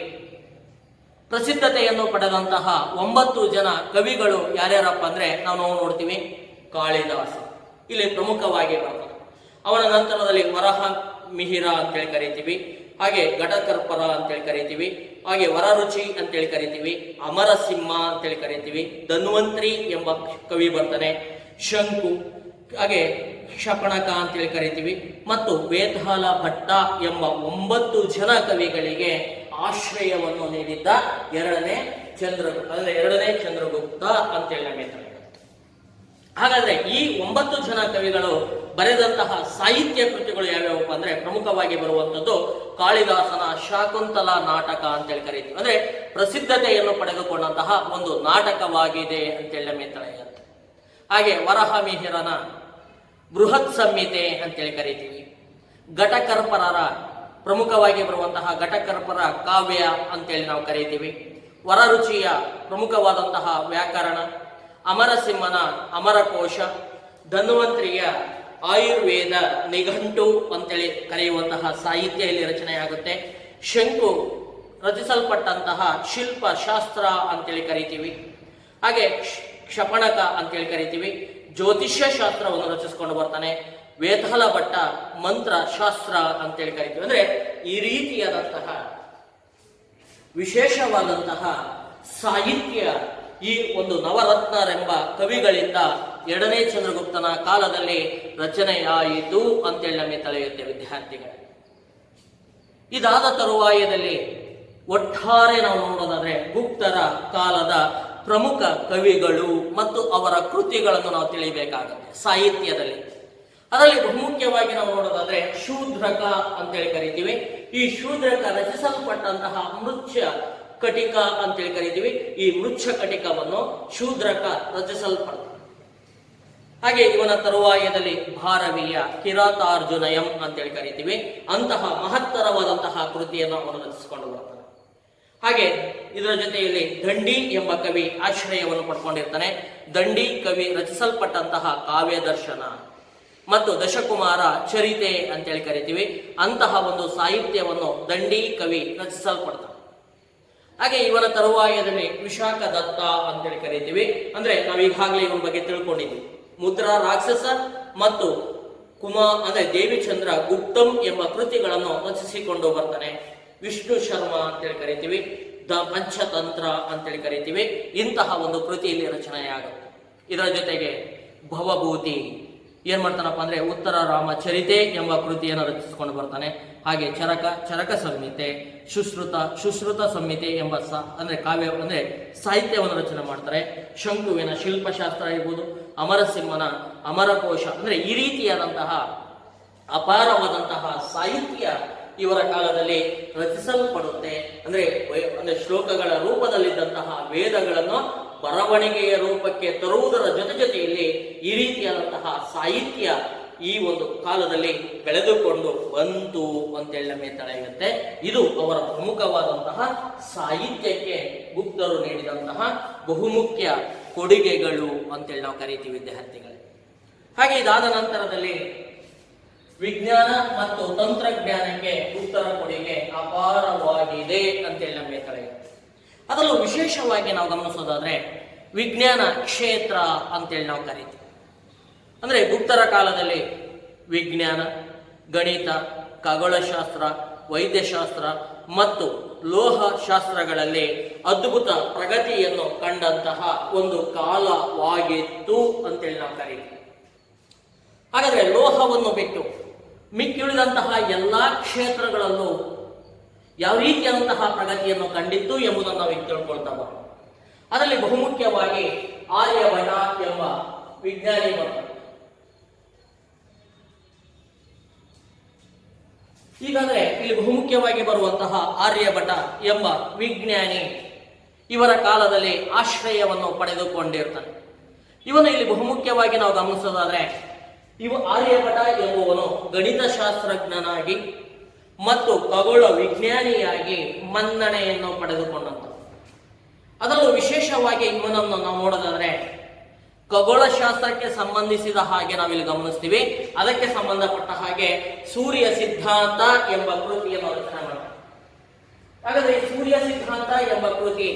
ಪ್ರಸಿದ್ಧತೆಯನ್ನು ಪಡೆದಂತಹ 9 ಜನ ಕವಿಗಳು ಯಾರ್ಯಾರಪ್ಪ ಅಂದ್ರೆ ನಾವು ನೋಡ್ತೀವಿ. ಕಾಳಿದಾಸ ಇಲ್ಲಿ ಪ್ರಮುಖವಾಗಿ ಬರ್ತಾರೆ. ಅವನ ನಂತರದಲ್ಲಿ ವರಹ ಮಿಹಿರ ಅಂತೇಳಿ ಕರಿತೀವಿ, ಹಾಗೆ ಘಟಕರ್ಪರ ಅಂತೇಳಿ ಕರಿತೀವಿ, ಹಾಗೆ ವರರುಚಿ ಅಂತೇಳಿ ಕರಿತೀವಿ, ಅಮರಸಿಂಹ ಅಂತೇಳಿ ಕರಿತೀವಿ, ಧನ್ವಂತ್ರಿ ಎಂಬ ಕವಿ ಬರ್ತಾನೆ, ಶಂಕು, ಹಾಗೆ ಕ್ಷಪಣಕ ಅಂತೇಳಿ ಕರಿತೀವಿ, ಮತ್ತು ವೇತಾಳ ಭಟ್ಟ ಎಂಬ 9 ಜನ ಕವಿಗಳಿಗೆ ಆಶ್ರಯವನ್ನು ನೀಡಿದ್ದ ಎರಡನೇ ಚಂದ್ರಗುಪ್ತ ಅಂತೇಳಿ ನಮಗೆ ತಿಳಿಯುತ್ತೆ. ಹಾಗಾದ್ರೆ ಈ 9 ಜನ ಕವಿಗಳು ಬರೆದಂತಹ ಸಾಹಿತ್ಯ ಕೃತಿಗಳು ಯಾವ್ಯಾವಪ್ಪ ಅಂದ್ರೆ ಪ್ರಮುಖವಾಗಿ ಬರುವಂತದ್ದು ಕಾಳಿದಾಸನ ಶಾಕುಂತಲ ನಾಟಕ ಅಂತೇಳಿ ಕರೀತೀವಿ. ಅಂದ್ರೆ ಪ್ರಸಿದ್ಧತೆಯನ್ನು ಪಡೆದುಕೊಂಡಂತಹ ಒಂದು ನಾಟಕವಾಗಿದೆ ಅಂತೇಳಿ ನಮಗೆ ತಿಳಿಯುತ್ತೆ. ಹಾಗೆ ವರಹ ಮಿಹಿರನ ಬೃಹತ್ ಸಂಹಿತೆ ಅಂತೇಳಿ ಕರಿತೀವಿ. ಘಟಕರ್ಪರರ ಪ್ರಮುಖವಾಗಿ ಬರುವಂತಹ ಘಟಕರ್ಪರ ಕಾವ್ಯ ಅಂತೇಳಿ ನಾವು ಕರೀತೀವಿ. ವರರುಚಿಯ ಪ್ರಮುಖವಾದಂತಹ ವ್ಯಾಕರಣ, ಅಮರಸಿಂಹನ ಅಮರಕೋಶ, ಧನ್ವಂತ್ರಿಯ ಆಯುರ್ವೇದ ನಿಘಂಟು ಅಂತೇಳಿ ಕರೆಯುವಂತಹ ಸಾಹಿತ್ಯ ಇಲ್ಲಿ ರಚನೆಯಾಗುತ್ತೆ. ಶಂಕು ರಚಿಸಲ್ಪಟ್ಟಂತಹ ಶಿಲ್ಪಶಾಸ್ತ್ರ ಅಂತೇಳಿ ಕರಿತೀವಿ. ಹಾಗೆ ಕ್ಷಪಣಕ ಅಂತೇಳಿ ಕರಿತೀವಿ, ಜ್ಯೋತಿಷ್ಯ ಶಾಸ್ತ್ರವನ್ನು ರಚಿಸಿಕೊಂಡು ಬರ್ತಾನೆ. ವೇತಾಳ ಭಟ್ಟ ಮಂತ್ರ ಶಾಸ್ತ್ರ ಅಂತೇಳಿ ಕರಿತೀವಿ. ಅಂದ್ರೆ ಈ ರೀತಿಯಾದಂತಹ ವಿಶೇಷವಾದಂತಹ ಸಾಹಿತ್ಯ ಈ ಒಂದು ನವರತ್ನರೆಂಬ ಕವಿಗಳಿಂದ ಎರಡನೇ ಚಂದ್ರಗುಪ್ತನ ಕಾಲದಲ್ಲಿ ರಚನೆಯಾಯಿತು ಅಂತೇಳಿ ನಮಗೆ ತಿಳಿಯುತ್ತೆ ವಿದ್ಯಾರ್ಥಿಗಳು. ಇದಾದ ತರುವಾಯದಲ್ಲಿ ಒಟ್ಟಾರೆ ನಾವು ನೋಡೋದಾದ್ರೆ ಗುಪ್ತರ ಕಾಲದ ಪ್ರಮುಖ ಕವಿಗಳು ಮತ್ತು ಅವರ ಕೃತಿಗಳನ್ನು ನಾವು ತಿಳಿಬೇಕಾಗುತ್ತೆ ಸಾಹಿತ್ಯದಲ್ಲಿ. ಅದರಲ್ಲಿ ಬಹುಮುಖ್ಯವಾಗಿ ನಾವು ನೋಡೋದಾದ್ರೆ ಶೂದ್ರಕ ಅಂತೇಳಿ ಕರಿತೀವಿ. ಈ ಶೂದ್ರಕ ರಚಿಸಲ್ಪಟ್ಟಂತಹ ಮೃಚ್ಛ ಕಟಿಕ ಅಂತೇಳಿ ಕರಿತೀವಿ. ಈ ಮೃಚ್ಛ ಕಟಿಕವನ್ನು ಶೂದ್ರಕ ರಚಿಸಲ್ಪಡ್ತ. ಹಾಗೆ ಇವನ ತರುವಾಯದಲ್ಲಿ ಭಾರವೀಯ ಕಿರಾತಾರ್ಜುನಯಂ ಅಂತೇಳಿ ಕರಿತೀವಿ. ಅಂತಹ ಮಹತ್ತರವಾದಂತಹ ಕೃತಿಯನ್ನು ಅವನು ರಚಿಸಿಕೊಂಡು ಬರ್ತಾನೆ. ಹಾಗೆ ಇದರ ಜೊತೆಯಲ್ಲಿ ದಂಡಿ ಎಂಬ ಕವಿ ಆಶ್ರಯವನ್ನು ಪಡ್ಕೊಂಡಿರ್ತಾನೆ. ದಂಡಿ ಕವಿ ರಚಿಸಲ್ಪಟ್ಟಂತಹ ಕಾವ್ಯ ದರ್ಶನ ಮತ್ತು ದಶಕುಮಾರ ಚರಿತೆ ಅಂತೇಳಿ ಕರಿತೀವಿ. ಅಂತಹ ಒಂದು ಸಾಹಿತ್ಯವನ್ನು ದಂಡಿ ಕವಿ ರಚಿಸಲ್ಪಡ್ತಾನೆ. ಹಾಗೆ ಇವನ ತರುವಾಯದಲ್ಲಿ ವಿಶಾಖ ದತ್ತ ಅಂತೇಳಿ ಕರಿತೀವಿ. ಅಂದ್ರೆ ನಾವು ಈಗಾಗಲೇ ಇವನ ಬಗ್ಗೆ ತಿಳ್ಕೊಂಡಿದ್ವಿ. ಮುದ್ರಾ ರಾಕ್ಷಸ ಮತ್ತು ಅಂದ್ರೆ ದೇವಿಚಂದ್ರ ಗುಪ್ತಂ ಎಂಬ ಕೃತಿಗಳನ್ನು ರಚಿಸಿಕೊಂಡು ಬರ್ತಾನೆ. ವಿಷ್ಣು ಶರ್ಮ ಅಂತೇಳಿ ಕರಿತೀವಿ. ದ ಪಂಚತಂತ್ರ ಅಂತೇಳಿ ಕರಿತೀವಿ. ಇಂತಹ ಒಂದು ಕೃತಿ ಇಲ್ಲಿ ರಚನೆಯಾಗುತ್ತೆ. ಇದರ ಜೊತೆಗೆ ಭವಭೂತಿ ಏನ್ ಮಾಡ್ತಾನಪ್ಪ ಅಂದ್ರೆ ಉತ್ತರ ರಾಮಚರಿತೆ ಎಂಬ ಕೃತಿಯನ್ನು ರಚಿಸಿಕೊಂಡು ಬರ್ತಾನೆ. ಹಾಗೆ ಚರಕ ಸಂಹಿತೆ, ಶುಶ್ರುತ ಸಂಹಿತೆ ಎಂಬ ಅಂದ್ರೆ ಕಾವ್ಯ ಅಂದ್ರೆ ಸಾಹಿತ್ಯವನ್ನು ರಚನೆ ಮಾಡ್ತಾರೆ. ಶಂಕುವಿನ ಶಿಲ್ಪಶಾಸ್ತ್ರ ಇರ್ಬೋದು, ಅಮರಸಿಂಹನ ಅಮರಕೋಶ ಅಂದ್ರೆ ಈ ರೀತಿಯಾದಂತಹ ಅಪಾರವಾದಂತಹ ಸಾಹಿತ್ಯ ಇವರ ಕಾಲದಲ್ಲಿ ರಚಿಸಲ್ಪಡುತ್ತೆ. ಅಂದ್ರೆ ಶ್ಲೋಕಗಳ ರೂಪದಲ್ಲಿದ್ದಂತಹ ವೇದಗಳನ್ನು ಬರವಣಿಗೆಯ ರೂಪಕ್ಕೆ ತರುವುದರ ಜೊತೆಯಲ್ಲಿ ಈ ರೀತಿಯಾದಂತಹ ಸಾಹಿತ್ಯ ಈ ಒಂದು ಕಾಲದಲ್ಲಿ ಬೆಳೆದುಕೊಂಡು ಬಂತು ಅಂತೇಳಿ ನಮಗೆ ತಿಳಿಯುತ್ತೆ. ಇದು ಅವರ ಪ್ರಮುಖವಾದಂತಹ ಸಾಹಿತ್ಯಕ್ಕೆ ಗುಪ್ತರು ನೀಡಿದಂತಹ ಬಹುಮುಖ್ಯ ಕೊಡುಗೆಗಳು ಅಂತೇಳಿ ನಾವು ಕರೀತೀವಿ ವಿದ್ಯಾರ್ಥಿಗಳೇ. ಹಾಗೆ ಇದಾದ ನಂತರದಲ್ಲಿ ವಿಜ್ಞಾನ ಮತ್ತು ತಂತ್ರಜ್ಞಾನಕ್ಕೆ ಗುಪ್ತರ ಕೊಡುಗೆ ಅಪಾರವಾಗಿದೆ ಅಂತೇಳಿ ನಮಗೆ ತಿಳಿಯುತ್ತೆ. ಅದರಲ್ಲೂ ವಿಶೇಷವಾಗಿ ನಾವು ಗಮನಿಸೋದಾದ್ರೆ ವಿಜ್ಞಾನ ಕ್ಷೇತ್ರ ಅಂತೇಳಿ ನಾವು ಕರೀತೀವಿ. ಅಂದ್ರೆ ಗುಪ್ತರ ಕಾಲದಲ್ಲಿ ವಿಜ್ಞಾನ, ಗಣಿತ, ಖಗೋಳಶಾಸ್ತ್ರ, ವೈದ್ಯಶಾಸ್ತ್ರ ಮತ್ತು ಲೋಹ ಶಾಸ್ತ್ರಗಳಲ್ಲಿ ಅದ್ಭುತ ಪ್ರಗತಿಯನ್ನು ಕಂಡಂತಹ ಒಂದು ಕಾಲವಾಗಿತ್ತು ಅಂತೇಳಿ ನಾವು ಕರೀತೀವಿ. ಹಾಗಾದ್ರೆ ಲೋಹವನ್ನು ಬಿಟ್ಟು ಮಿಕ್ಕಿಳಿದಂತಹ ಎಲ್ಲಾ ಕ್ಷೇತ್ರಗಳಲ್ಲೂ ಯಾವ ರೀತಿಯಾದಂತಹ ಪ್ರಗತಿಯನ್ನು ಕಂಡಿತ್ತು ಎಂಬುದನ್ನು ನಾವು ತಿಳ್ಕೊಳ್ತಾ ಬರೋಣ. ಅದರಲ್ಲಿ ಬಹುಮುಖ್ಯವಾಗಿ ಆರ್ಯಭಟ ಎಂಬ ವಿಜ್ಞಾನಿ ಬರ್ತಾರೆ. ಹೀಗಾದ್ರೆ ಇಲ್ಲಿ ಬಹುಮುಖ್ಯವಾಗಿ ಬರುವಂತಹ ಆರ್ಯಭಟ ಎಂಬ ವಿಜ್ಞಾನಿ ಇವರ ಕಾಲದಲ್ಲಿ ಆಶ್ರಯವನ್ನು ಪಡೆದುಕೊಂಡಿರ್ತಾನೆ. ಇವನು ಇಲ್ಲಿ ಬಹುಮುಖ್ಯವಾಗಿ ನಾವು ಗಮನಿಸೋದಾದ್ರೆ ಆರ್ಯಭಟ ಎಂಬುವನು ಗಣಿತಶಾಸ್ತ್ರಜ್ಞನಾಗಿ ಮತ್ತು ಖಗೋಳ ವಿಜ್ಞಾನಿಯಾಗಿ ಮನ್ನಣೆಯನ್ನು ಪಡೆದುಕೊಂಡಂತ. ಅದರಲ್ಲೂ ವಿಶೇಷವಾಗಿ ಇವನನ್ನು ನಾವು ನೋಡೋದಾದ್ರೆ ಖಗೋಳಶಾಸ್ತ್ರಕ್ಕೆ ಸಂಬಂಧಿಸಿದ ಹಾಗೆ ನಾವಿಲ್ಲಿ ಗಮನಿಸ್ತೀವಿ. ಅದಕ್ಕೆ ಸಂಬಂಧಪಟ್ಟ ಹಾಗೆ ಸೂರ್ಯ ಸಿದ್ಧಾಂತ ಎಂಬ ಕೃತಿಯನ್ನು ರಚನೆ ಮಾಡ್ತಾರೆ. ಹಾಗಾದ್ರೆ ಸೂರ್ಯ ಸಿದ್ಧಾಂತ ಎಂಬ ಕೃತಿ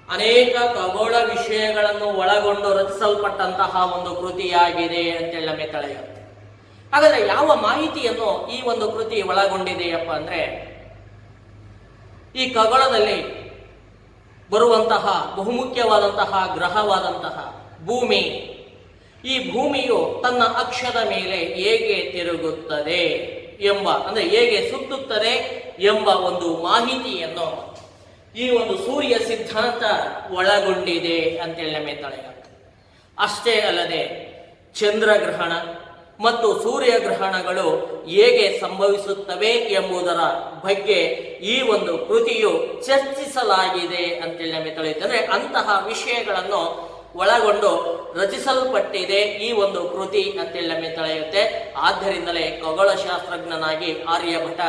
ಅನೇಕ ಖಗೋಳ ವಿಷಯಗಳನ್ನು ಒಳಗೊಂಡು ರಚಿಸಲ್ಪಟ್ಟಂತಹ ಒಂದು ಕೃತಿಯಾಗಿದೆ ಅಂತೇಳಿ ನಮಗೆ ತಿಳಿಯುತ್ತೆ. ಹಾಗಾದ್ರೆ ಯಾವ ಮಾಹಿತಿಯನ್ನು ಈ ಒಂದು ಕೃತಿ ಒಳಗೊಂಡಿದೆಯಪ್ಪ ಅಂದ್ರೆ ಈ ಖಗೋಳದಲ್ಲಿ ಬರುವಂತಹ ಬಹುಮುಖ್ಯವಾದಂತಹ ಗ್ರಹವಾದಂತಹ ಭೂಮಿ, ಈ ಭೂಮಿಯು ತನ್ನ ಅಕ್ಷದ ಮೇಲೆ ಹೇಗೆ ತಿರುಗುತ್ತದೆ ಎಂಬ ಅಂದ್ರೆ ಹೇಗೆ ಸುತ್ತುತ್ತದೆ ಎಂಬ ಒಂದು ಮಾಹಿತಿಯನ್ನು ಈ ಒಂದು ಸೂರ್ಯ ಸಿದ್ಧಾಂತ ಒಳಗೊಂಡಿದೆ ಅಂತೇಳಿ ನಮಗೆ ತಿಳಿಯುತ್ತೆ. ಅಷ್ಟೇ ಅಲ್ಲದೆ ಚಂದ್ರಗ್ರಹಣ ಮತ್ತು ಸೂರ್ಯಗ್ರಹಣಗಳು ಹೇಗೆ ಸಂಭವಿಸುತ್ತವೆ ಎಂಬುದರ ಬಗ್ಗೆ ಈ ಒಂದು ಕೃತಿಯು ಚರ್ಚಿಸಲಾಗಿದೆ ಅಂತೇಳಿ ನಮಗೆ ತಿಳಿಯುತ್ತೆ. ಅಂದ್ರೆ ಅಂತಹ ವಿಷಯಗಳನ್ನು ಒಳಗೊಂಡು ರಚಿಸಲ್ಪಟ್ಟಿದೆ ಈ ಒಂದು ಕೃತಿ ಅಂತೇಳಿ ನಮಗೆ ತಿಳಿಯುತ್ತೆ. ಆದ್ದರಿಂದಲೇ ಖಗೋಳಶಾಸ್ತ್ರಜ್ಞನಾಗಿ ಆರ್ಯಭಟ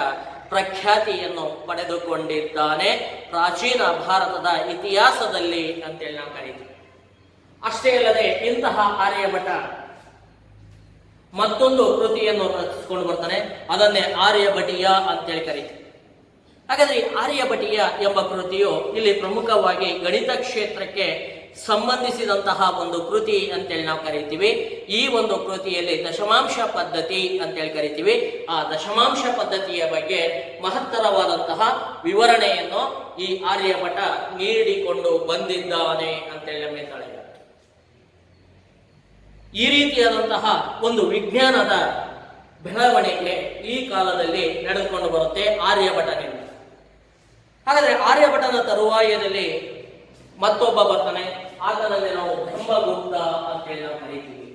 ಪ್ರಖ್ಯಾತಿಯನ್ನು ಪಡೆದುಕೊಂಡಿದ್ದಾನೆ ಪ್ರಾಚೀನ ಭಾರತದ ಇತಿಹಾಸದಲ್ಲಿ ಅಂತೇಳಿ ನಾವು ಕರೀತೀವಿ. ಅಷ್ಟೇ ಅಲ್ಲದೆ ಇಂತಹ ಆರ್ಯಭಟ ಮತ್ತೊಂದು ಕೃತಿಯನ್ನು ರಚಿಸಿಕೊಂಡು ಬರ್ತಾನೆ. ಅದನ್ನೇ ಆರ್ಯಭಟೀಯ ಅಂತೇಳಿ ಕರೀತೀವಿ. ಹಾಗಾದ್ರೆ ಆರ್ಯಭಟೀಯ ಎಂಬ ಕೃತಿಯು ಇಲ್ಲಿ ಪ್ರಮುಖವಾಗಿ ಗಣಿತ ಕ್ಷೇತ್ರಕ್ಕೆ ಸಂಬಂಧಿಸಿದಂತಹ ಒಂದು ಕೃತಿ ಅಂತೇಳಿ ನಾವು ಕರಿತೀವಿ. ಈ ಒಂದು ಕೃತಿಯಲ್ಲಿ ದಶಮಾಂಶ ಪದ್ಧತಿ ಅಂತೇಳಿ ಕರಿತೀವಿ. ಆ ದಶಮಾಂಶ ಪದ್ಧತಿಯ ಬಗ್ಗೆ ಮಹತ್ತರವಾದಂತಹ ವಿವರಣೆಯನ್ನು ಈ ಆರ್ಯಭಟ ನೀಡಿಕೊಂಡು ಬಂದಿದ್ದಾನೆ ಅಂತೇಳಿ ನಮಗೆ ತಿಳಿಯುತ್ತೆ. ಈ ರೀತಿಯಾದಂತಹ ಒಂದು ವಿಜ್ಞಾನದ ಬೆಳವಣಿಗೆ ಈ ಕಾಲದಲ್ಲಿ ನಡೆದುಕೊಂಡು ಬರುತ್ತೆ ಆರ್ಯಭಟನಿಂದ. ಹಾಗಾದ್ರೆ ಆರ್ಯಭಟನ ತರುವಾಯದಲ್ಲಿ ಮತ್ತೊಬ್ಬ ಬರ್ತಾನೆ. ಆತನಲ್ಲಿ ನಾವು ಬ್ರಹ್ಮಗುಪ್ತ ಅಂತೇಳಿ ನಾವು ಕರೀತೀವಿ.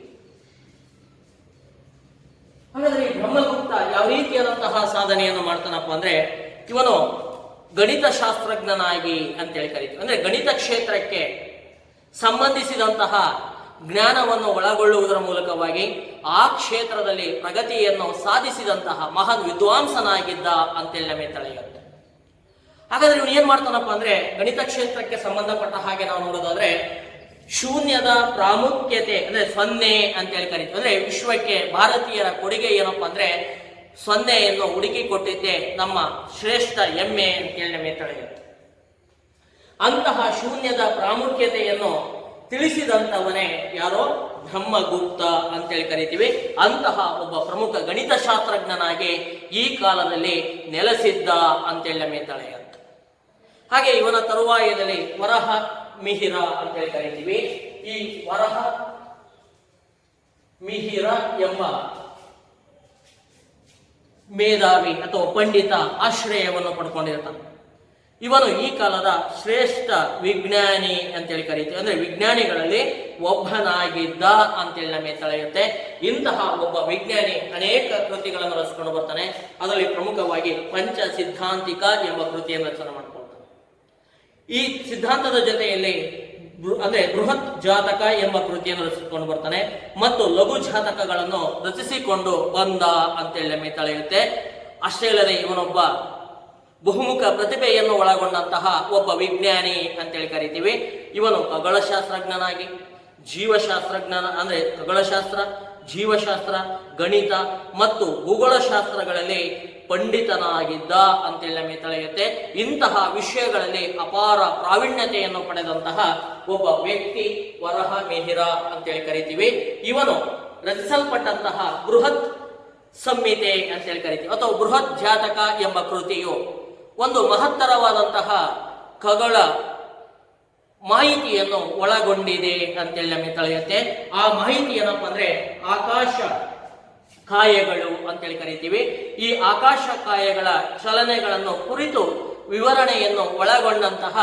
ಹಾಗಾದ್ರೆ ಈ ಬ್ರಹ್ಮಗುಪ್ತ ಯಾವ ರೀತಿಯಾದಂತಹ ಸಾಧನೆಯನ್ನು ಮಾಡ್ತಾನಪ್ಪ ಅಂದ್ರೆ ಇವನು ಗಣಿತಶಾಸ್ತ್ರಜ್ಞನಾಗಿ ಅಂತೇಳಿ ಕರೀತೀವಿ. ಅಂದ್ರೆ ಗಣಿತ ಕ್ಷೇತ್ರಕ್ಕೆ ಸಂಬಂಧಿಸಿದಂತಹ ಜ್ಞಾನವನ್ನು ಒಳಗೊಳ್ಳುವುದರ ಮೂಲಕವಾಗಿ ಆ ಕ್ಷೇತ್ರದಲ್ಲಿ ಪ್ರಗತಿಯನ್ನು ಸಾಧಿಸಿದಂತಹ ಮಹಾನ್ ವಿದ್ವಾಂಸನಾಗಿದ್ದ ಅಂತೇಳಿ ನಮಗೆ ತಿಳಿಯುತ್ತೆ. ಹಾಗಾದ್ರೆ ಇವನು ಏನ್ ಮಾಡ್ತಾನಪ್ಪ ಅಂದ್ರೆ ಗಣಿತ ಕ್ಷೇತ್ರಕ್ಕೆ ಸಂಬಂಧಪಟ್ಟ ಹಾಗೆ ನಾವು ನೋಡೋದಾದ್ರೆ ಶೂನ್ಯದ ಪ್ರಾಮುಖ್ಯತೆ ಅಂದ್ರೆ 0 ಅಂತೇಳಿ ಕರೀತೀವಿ. ಅಂದ್ರೆ ವಿಶ್ವಕ್ಕೆ ಭಾರತೀಯರ ಕೊಡುಗೆ ಏನಪ್ಪ ಅಂದ್ರೆ 0ಯನ್ನು ಹುಡುಕಿ ಕೊಟ್ಟಿದ್ದೆ ನಮ್ಮ ಶ್ರೇಷ್ಠ ಹೆಮ್ಮೆ ಅಂತೇಳಿ ನಮಗೆ ತಿಳಿಯುತ್ತೆ. ಅಂತಹ ಶೂನ್ಯದ ಪ್ರಾಮುಖ್ಯತೆಯನ್ನು ತಿಳಿಸಿದಂಥವನೇ ಯಾರೋ ಬ್ರಹ್ಮಗುಪ್ತ ಅಂತೇಳಿ ಕರಿತೀವಿ. ಅಂತಹ ಒಬ್ಬ ಪ್ರಮುಖ ಗಣಿತಶಾಸ್ತ್ರಜ್ಞನಾಗಿ ಈ ಕಾಲದಲ್ಲಿ ನೆಲೆಸಿದ್ದ ಅಂತೇಳಿ ನಮಗೆ ತಿಳಿಯುತ್ತೆ. ಹಾಗೆ ಇವನ ತರುವಾಯದಲ್ಲಿ ವರಹ ಮಿಹಿರ ಅಂತೇಳಿ ಕರಿತೀವಿ. ಈ ವರಹ ಮಿಹಿರ ಎಂಬ ಮೇಧಾವಿ ಅಥವಾ ಪಂಡಿತ ಆಶ್ರಯವನ್ನು ಪಡ್ಕೊಂಡಿರ್ತಾನೆ. ಇವನು ಈ ಕಾಲದ ಶ್ರೇಷ್ಠ ವಿಜ್ಞಾನಿ ಅಂತೇಳಿ ಕರೀತೀವಿ. ಅಂದ್ರೆ ವಿಜ್ಞಾನಿಗಳಲ್ಲಿ ಒಬ್ಬನಾಗಿದ್ದ ಅಂತೇಳಿ ನಮಗೆ ತಿಳಿಯುತ್ತೆ. ಇಂತಹ ಒಬ್ಬ ವಿಜ್ಞಾನಿ ಅನೇಕ ಕೃತಿಗಳನ್ನು ರಚಿಸಿಕೊಂಡು ಬರ್ತಾನೆ. ಅದರಲ್ಲಿ ಪ್ರಮುಖವಾಗಿ ಪಂಚ ಸಿದ್ಧಾಂತಿಕ ಎಂಬ ಕೃತಿಯನ್ನು ರಚನೆ ಮಾಡಿಕೊಳ್ತಾನೆ. ಈ ಸಿದ್ಧಾಂತದ ಜೊತೆಯಲ್ಲಿ ಅಂದ್ರೆ ಬೃಹತ್ ಜಾತಕ ಎಂಬ ಕೃತಿಯನ್ನು ರಚಿಸಿಕೊಂಡು ಬರ್ತಾನೆ ಮತ್ತು ಲಘು ಜಾತಕಗಳನ್ನು ರಚಿಸಿಕೊಂಡು ಬಂದ ಅಂತೇಳಿ ನಮಗೆ ತಿಳಿಯುತ್ತೆ. ಅಷ್ಟೇ ಅಲ್ಲದೆ ಇವನೊಬ್ಬ ಬಹುಮುಖ ಪ್ರತಿಭೆಯನ್ನು ಒಳಗೊಂಡಂತಹ ಒಬ್ಬ ವಿಜ್ಞಾನಿ ಅಂತೇಳಿ ಕರಿತೀವಿ. ಇವನು ಖಗೋಳಶಾಸ್ತ್ರಜ್ಞನಾಗಿ ಜೀವಶಾಸ್ತ್ರಜ್ಞ ಅಂದ್ರೆ ಖಗೋಳಶಾಸ್ತ್ರ, ಜೀವಶಾಸ್ತ್ರ, ಗಣಿತ ಮತ್ತು ಭೂಗೋಳಶಾಸ್ತ್ರಗಳಲ್ಲಿ ಪಂಡಿತನಾಗಿದ್ದ ಅಂತೇಳಿ ನಮಗೆ ತಿಳಿಯುತ್ತೆ. ಇಂತಹ ವಿಷಯಗಳಲ್ಲಿ ಅಪಾರ ಪ್ರಾವೀಣ್ಯತೆಯನ್ನು ಪಡೆದಂತಹ ಒಬ್ಬ ವ್ಯಕ್ತಿ ವರಹ ಮಿಹಿರ ಅಂತೇಳಿ ಕರಿತೀವಿ. ಇವನು ರಚಿಸಲ್ಪಟ್ಟಂತಹ ಬೃಹತ್ ಸಂಹಿತೆ ಅಂತೇಳಿ ಕರಿತೀವಿ ಅಥವಾ ಬೃಹತ್ ಜಾತಕ ಎಂಬ ಕೃತಿಯು ಒಂದು ಮಹತ್ತರವಾದಂತಹ ಖಗೋಳ ಮಾಹಿತಿಯನ್ನು ಒಳಗೊಂಡಿದೆ ಅಂತೇಳಿ ನಮಗೆ ತಿಳಿಯುತ್ತೆ. ಆ ಮಾಹಿತಿ ಏನಪ್ಪ ಅಂದ್ರೆ ಆಕಾಶ ಕಾಯಗಳು ಅಂತೇಳಿ ಕರಿತೀವಿ. ಈ ಆಕಾಶ ಕಾಯಗಳ ಚಲನೆಗಳನ್ನು ಕುರಿತು ವಿವರಣೆಯನ್ನು ಒಳಗೊಂಡಂತಹ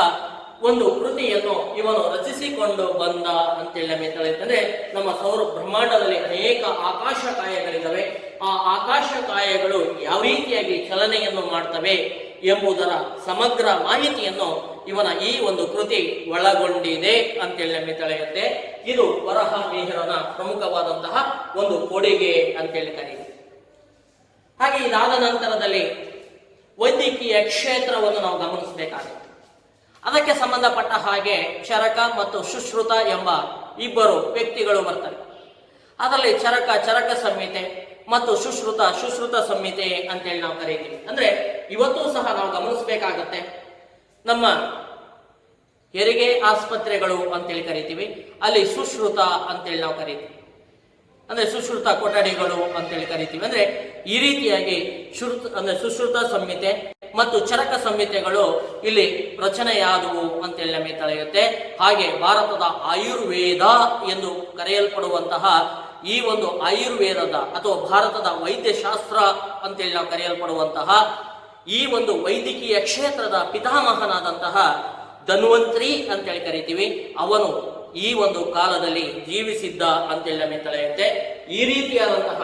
ಒಂದು ಕೃತಿಯನ್ನು ಇವನು ರಚಿಸಿಕೊಂಡು ಬಂದ ಅಂತೇಳಿ ನಮಗೆ ತಿಳಿಯುತ್ತೆ. ಅಂದ್ರೆ ನಮ್ಮ ಸೌರ ಬ್ರಹ್ಮಾಂಡದಲ್ಲಿ ಅನೇಕ ಆಕಾಶ ಕಾಯಗಳಿದ್ದಾವೆ. ಆ ಆಕಾಶ ಕಾಯಗಳು ಯಾವ ರೀತಿಯಾಗಿ ಚಲನೆಯನ್ನು ಮಾಡ್ತವೆ ಎಂಬುದರ ಸಮಗ್ರ ಮಾಹಿತಿಯನ್ನು ಇವನ ಈ ಒಂದು ಕೃತಿ ಒಳಗೊಂಡಿದೆ ಅಂತೇಳಿ ನಮಗೆ ತಿಳಿಯುತ್ತೆ. ಇದು ವರಹ ಮಿಹಿರನ ಪ್ರಮುಖವಾದಂತಹ ಒಂದು ಕೊಡುಗೆ ಅಂತೇಳಿ ಕರೀತೀವಿ. ಹಾಗೆ ಇದಾದ ನಂತರದಲ್ಲಿ ವೈದ್ಯಕೀಯ ಕ್ಷೇತ್ರವನ್ನು ನಾವು ಗಮನಿಸಬೇಕಾಗುತ್ತೆ. ಅದಕ್ಕೆ ಸಂಬಂಧಪಟ್ಟ ಹಾಗೆ ಚರಕ ಮತ್ತು ಸುಶ್ರುತ ಎಂಬ ಇಬ್ಬರು ವ್ಯಕ್ತಿಗಳು ಬರ್ತಾರೆ. ಅದರಲ್ಲಿ ಚರಕ ಸಂಹಿತೆ ಮತ್ತು ಸುಶ್ರುತ ಸಂಹಿತೆ ಅಂತೇಳಿ ನಾವು ಕರೀತೀವಿ. ಅಂದ್ರೆ ಇವತ್ತು ಸಹ ನಾವು ಗಮನಿಸಬೇಕಾಗತ್ತೆ. ನಮ್ಮ ಹೆರಿಗೆ ಆಸ್ಪತ್ರೆಗಳು ಅಂತೇಳಿ ಕರಿತೀವಿ, ಅಲ್ಲಿ ಸುಶ್ರುತ ಅಂತೇಳಿ ನಾವು ಕರಿತೀವಿ. ಅಂದ್ರೆ ಸುಶ್ರುತ ಕೊಠಡಿಗಳು ಅಂತೇಳಿ ಕರಿತೀವಿ. ಅಂದ್ರೆ ಈ ರೀತಿಯಾಗಿ ಸುಶ್ರುತ ಸಂಹಿತೆ ಮತ್ತು ಚರಕ ಸಂಹಿತೆಗಳು ಇಲ್ಲಿ ರಚನೆಯಾದವು ಅಂತೇಳಿ ನಮಗೆ ತಿಳಿಯುತ್ತೆ. ಹಾಗೆ ಭಾರತದ ಆಯುರ್ವೇದ ಎಂದು ಕರೆಯಲ್ಪಡುವಂತಹ ಈ ಒಂದು ಆಯುರ್ವೇದದ ಅಥವಾ ಭಾರತದ ವೈದ್ಯಶಾಸ್ತ್ರ ಅಂತೇಳಿ ನಾವು ಕರೆಯಲ್ಪಡುವಂತಹ ಈ ಒಂದು ವೈದ್ಯಕೀಯ ಕ್ಷೇತ್ರದ ಪಿತಾಮಹನಾದಂತಹ ಧನ್ವಂತ್ರಿ ಅಂತೇಳಿ ಕರಿತೀವಿ. ಅವನು ಈ ಒಂದು ಕಾಲದಲ್ಲಿ ಜೀವಿಸಿದ್ದ ಅಂತೇಳಿ ನಮಗೆ ತಿಳಿಯುತ್ತೆ. ಈ ರೀತಿಯಾದಂತಹ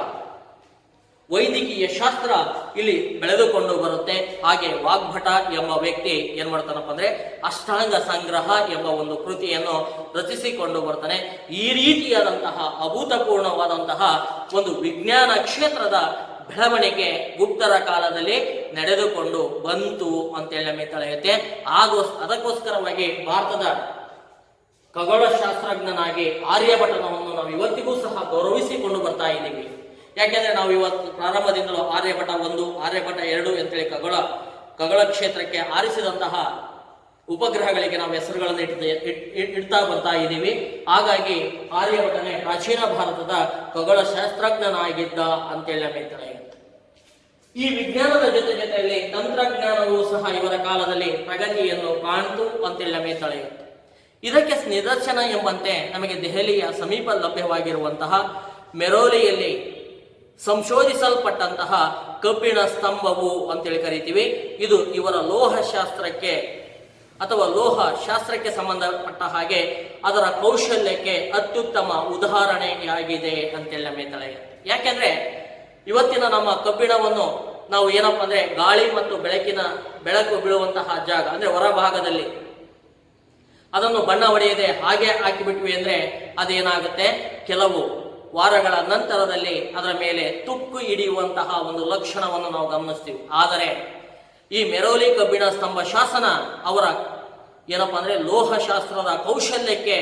ವೈದ್ಯಕೀಯ ಶಾಸ್ತ್ರ ಇಲ್ಲಿ ಬೆಳೆದುಕೊಂಡು ಬರುತ್ತೆ. ಹಾಗೆ ವಾಗ್ಭಟ ಎಂಬ ವ್ಯಕ್ತಿ ಏನ್ ಮಾಡ್ತಾನಪ್ಪ ಅಂದ್ರೆ ಅಷ್ಟಾಂಗ ಸಂಗ್ರಹ ಎಂಬ ಒಂದು ಕೃತಿಯನ್ನು ರಚಿಸಿಕೊಂಡು ಬರ್ತಾನೆ. ಈ ರೀತಿಯಾದಂತಹ ಅಭೂತಪೂರ್ಣವಾದಂತಹ ಒಂದು ವಿಜ್ಞಾನ ಕ್ಷೇತ್ರದ ಬೆಳವಣಿಗೆ ಗುಪ್ತರ ಕಾಲದಲ್ಲಿ ನಡೆದುಕೊಂಡು ಬಂತು ಅಂತೇಳಿ ನಮಗೆ ತಿಳಿಯುತ್ತೆ. ಅದಕ್ಕೋಸ್ಕರವಾಗಿ ಭಾರತದ ಖಗೋಳಶಾಸ್ತ್ರಜ್ಞನಾಗಿ ಆರ್ಯಭಟನವನ್ನು ನಾವು ಇವತ್ತಿಗೂ ಸಹ ಗೌರವಿಸಿಕೊಂಡು ಬರ್ತಾ ಇದ್ದೀವಿ. ಯಾಕೆಂದ್ರೆ ನಾವು ಇವತ್ತು ಪ್ರಾರಂಭದಿಂದಲೂ ಆರ್ಯಭಟ 1, ಆರ್ಯಭಟ 2 ಅಂತೇಳಿ ಖಗೋಳ ಕ್ಷೇತ್ರಕ್ಕೆ ಆರಿಸಿದಂತಹ ಉಪಗ್ರಹಗಳಿಗೆ ನಾವು ಹೆಸರುಗಳನ್ನು ಇಡ್ತಾ ಬರ್ತಾ ಇದ್ದೀವಿ. ಹಾಗಾಗಿ ಆರ್ಯಭಟನೆ ಪ್ರಾಚೀನ ಭಾರತದ ಖಗೋಳಶಾಸ್ತ್ರಜ್ಞನಾಗಿದ್ದ ಅಂತೇಳಿ ನಮಗೆ ತಿಳಿಯುತ್ತೆ. ಈ ವಿಜ್ಞಾನದ ಜೊತೆಯಲ್ಲಿ ತಂತ್ರಜ್ಞಾನವೂ ಸಹ ಇವರ ಕಾಲದಲ್ಲಿ ಪ್ರಗತಿಯನ್ನು ಕಾಣ್ತು ಅಂತೇಳಿ ನಮಗೆ ತಿಳಿಯುತ್ತೆ. ಇದಕ್ಕೆ ನಿದರ್ಶನ ಎಂಬಂತೆ ನಮಗೆ ದೆಹಲಿಯ ಸಮೀಪ ಲಭ್ಯವಾಗಿರುವಂತಹ ಮೆರೋಲಿಯಲ್ಲಿ ಸಂಶೋಧಿಸಲ್ಪಟ್ಟಂತಹ ಕಬ್ಬಿಣ ಸ್ತಂಭವು ಅಂತೇಳಿ ಕರಿತೀವಿ. ಇದು ಇವರ ಲೋಹಶಾಸ್ತ್ರಕ್ಕೆ ಅಥವಾ ಲೋಹ ಶಾಸ್ತ್ರಕ್ಕೆ ಸಂಬಂಧಪಟ್ಟ ಹಾಗೆ ಅದರ ಕೌಶಲ್ಯಕ್ಕೆ ಅತ್ಯುತ್ತಮ ಉದಾಹರಣೆಯಾಗಿದೆ ಅಂತೇಳಿ ನಮಗೆ ತಿಳಿಯುತ್ತೆ. ಯಾಕೆಂದ್ರೆ ಇವತ್ತಿನ ನಮ್ಮ ಕಬ್ಬಿಣವನ್ನು ನಾವು ಏನಪ್ಪಾ ಅಂದ್ರೆ ಗಾಳಿ ಮತ್ತು ಬೆಳಕು ಬೀಳುವಂತಹ ಜಾಗ ಅಂದ್ರೆ ಹೊರಭಾಗದಲ್ಲಿ ಅದನ್ನು ಬಣ್ಣ ಹೊಡೆಯದೆ ಹಾಗೆ ಹಾಕಿಬಿಟ್ವಿ ಅಂದ್ರೆ ಅದೇನಾಗುತ್ತೆ, ಕೆಲವು ವಾರಗಳ ನಂತರದಲ್ಲಿ ಅದರ ಮೇಲೆ ತುಕ್ಕು ಹಿಡಿಯುವಂತಹ ಒಂದು ಲಕ್ಷಣವನ್ನು ನಾವು ಗಮನಿಸ್ತೀವಿ. ಆದರೆ ಈ ಮೆರೋಲಿ ಕಬ್ಬಿಣ ಸ್ತಂಭ ಶಾಸನ ಅವರ ಏನಪ್ಪಾ ಅಂದ್ರೆ ಲೋಹಶಾಸ್ತ್ರದ ಕೌಶಲ್ಯಕ್ಕೆ